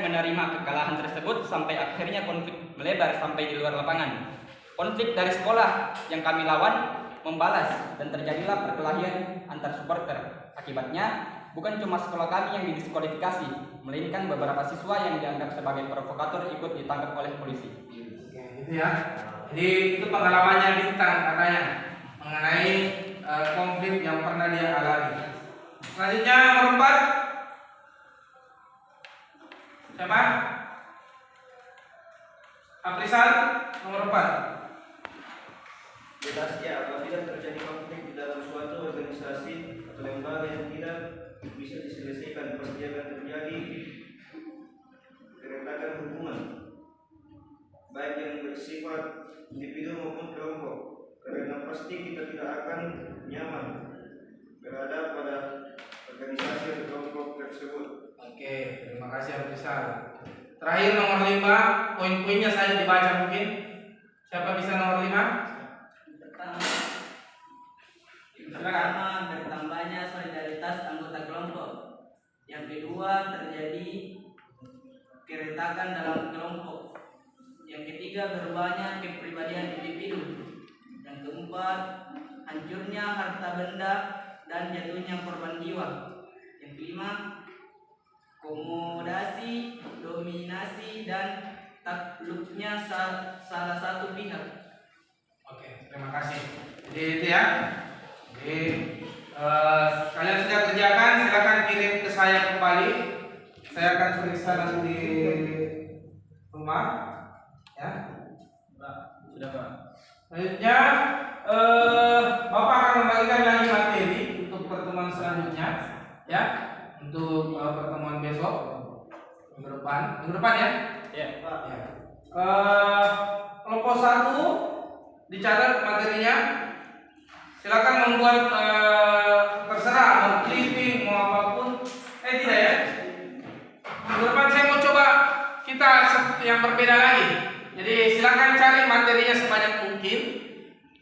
menerima kekalahan tersebut sampai akhirnya konflik melebar sampai di luar lapangan. Konflik dari sekolah yang kami lawan membalas dan terjadilah perkelahian antar supporter. Akibatnya bukan cuma sekolah kami yang didiskualifikasi, melainkan beberapa siswa yang dianggap sebagai provokator ikut ditangkap oleh polisi. Oke, gitu ya. Jadi itu pengalamannya Bintang katanya mengenai konflik yang pernah dia alami. Selanjutnya nomor 4 siapa? Aprisal nomor 4. Jelasnya apabila terjadi konflik di dalam suatu organisasi atau lembaga yang tidak bisa diselesaikan, pasti akan terjadi keretakan hubungan, baik yang bersifat individu maupun kelompok, karena pasti kita tidak akan nyaman berada pada organisasi atau kelompok tersebut. Oke, terima kasih Aprisal. Terakhir nomor 5, poin-poinnya saya dibaca mungkin. Siapa bisa nomor 5? Pertama, bertambahnya solidaritas anggota kelompok. Yang kedua, terjadi keretakan dalam kelompok. Yang ketiga, berubahnya kepribadian individu. Yang keempat, hancurnya harta benda dan jatuhnya korban jiwa. Yang kelima, komodasi, dominasi, dan takluknya salah satu pihak. Oke, terima kasih. Jadi itu ya. Jadi kalian sudah kerjakan, silakan kirim ke saya kembali. Saya akan periksa nanti di rumah. Ya. Sudah Pak. Selanjutnya Bapak akan membagikan lagi materi untuk pertemuan selanjutnya, ya, untuk pertemuan besok minggu depan ya. Ya. Ya. Kelompok 1 dicatat materinya. Silakan membuat terserah mau clipping mau apapun. Tidak ya. Minggu depan saya mau coba kita yang berbeda lagi. Jadi silakan silakan cari materinya sebanyak mungkin.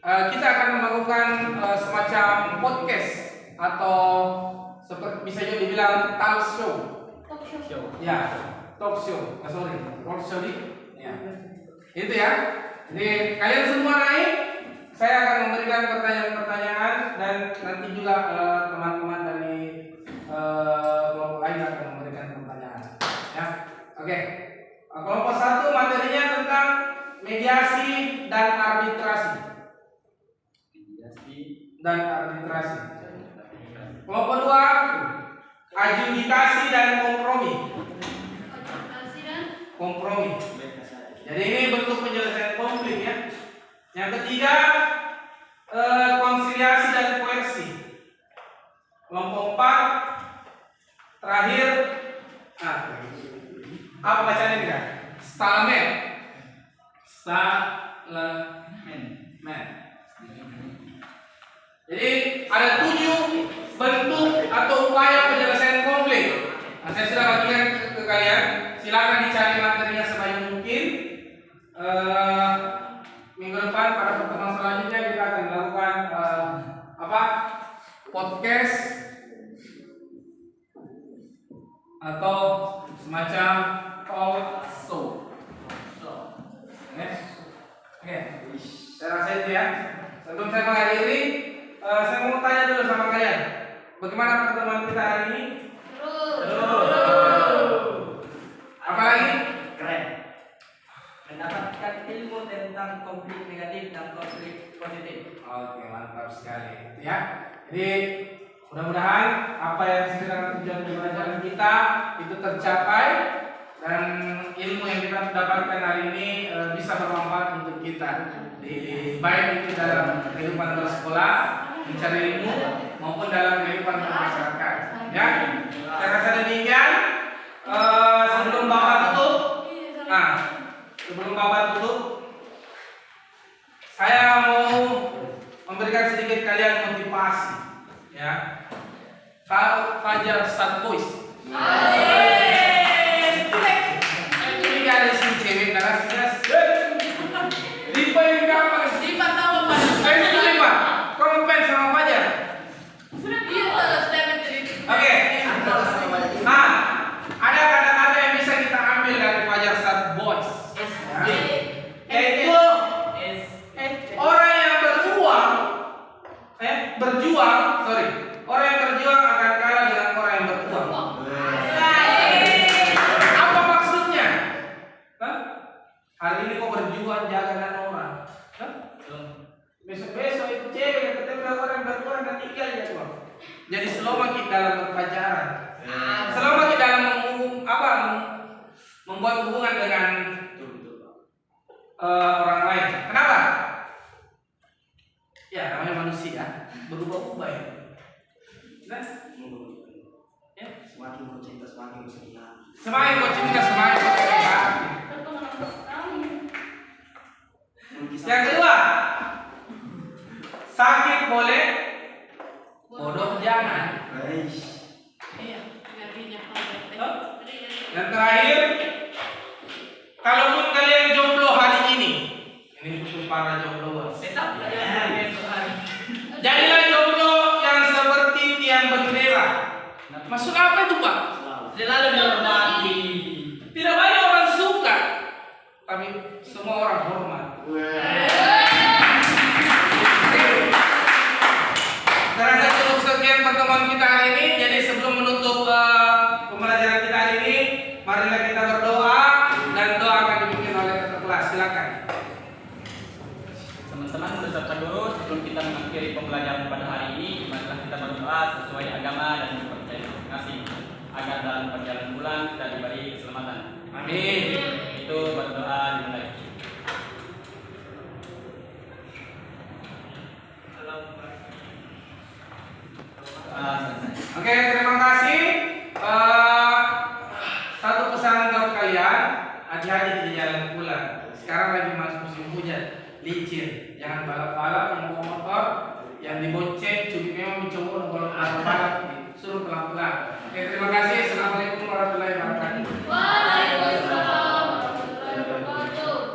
Kita akan melakukan semacam podcast atau seperti bisa juga dibilang talk show. Ya, talk show. Talk show ya. Itu ya. Jadi kalian semua naik, saya akan memberikan pertanyaan-pertanyaan dan nanti juga teman-teman dari kelompok lain akan memberikan pertanyaan. Ya, oke. Kelompok 1 materinya tentang mediasi dan arbitrasi. Kelompok 2 adjudikasi dan kompromi. Jadi ini bentuk penyelesaian konflik ya. Yang ketiga konsiliasi dan koersi. Kelompok 4 terakhir apa bacaan ini kan? Stalamen. Jadi ada 7 bentuk atau upaya penyelesaian konflik. Nah, saya sudah bagikan ke kalian. Silakan dicari materinya sebanyak mungkin. Minggu depan pada pertemuan selanjutnya kita akan melakukan podcast atau semacam talk show. Oke. Saya rasa itu ya. Sebelum saya mengakhiri, saya mau tanya dulu sama kalian. Bagaimana pertemuan kita hari ini? Apalagi? Keren. Mendapatkan ilmu tentang konflik negatif dan konflik positif. Oke, mantap sekali. Ya. Jadi mudah-mudahan apa yang sekiranya tujuan pembelajaran kita itu tercapai dan ilmu yang kita dapatkan hari ini bisa bermanfaat untuk kita. Baik itu dalam kehidupan bersekolah, mencari ilmu maupun dalam kehidupan bermasyarakat. Ya. Saya rasa demikian. Sebelum Bapak tutup, saya mau memberikan sedikit kalian motivasi. Ya. Kalau Fajar Sad Boys. Ini ada si cewek narasinya. Dipa yang gampang. Dipa tahu apa? Dipa. Kamu fans sama Fajar? Oke. Ada kata-kata yang bisa kita ambil dari Fajar Sad Boys. Yaitu orang yang orang yang berjuang akan kalah dengan orang yang berjuang. Apa maksudnya? Hari ini kau berjuang jagakan orang. Besok-besok itu cewek yang ketemu dengan orang yang berjuang dan tinggal ya tuh. Jadi selama kita dalam berpacaran, selama kita dalam membuat hubungan dengan orang lain. Kenapa? Ya namanya manusia berubah-ubah ya. Nah, ya. Semakin kau cinta semakin kau sakit hati. Semakin kau cinta semakin kau sakit hati. Yang kedua, sakit boleh, bodoh jangan. Yang terakhir, kalaupun kalian jomblo hari ini untuk para jomblo, jadilah jomblo yang seperti tiang bendera. Maksud apa itu Pak? Selalu dihormati. Tidak banyak orang suka, tapi semua orang hormat. Saya rasa cukup sekian pertemuan kita hari ini. Jadi sebelum menutup pembelajaran kita hari ini, marilah kita berdoa dan doa akan dipimpin oleh ketua kelas. Silakan. Teman-teman beserta guru, sebelum kita mengakhiri pembelajaran pada hari ini, marilah kita berdoa sesuai agama dan kepercayaan masing-masing agar dalam perjalanan pulang kita diberi keselamatan. Amin. Itu berdoa dimulai. Oke.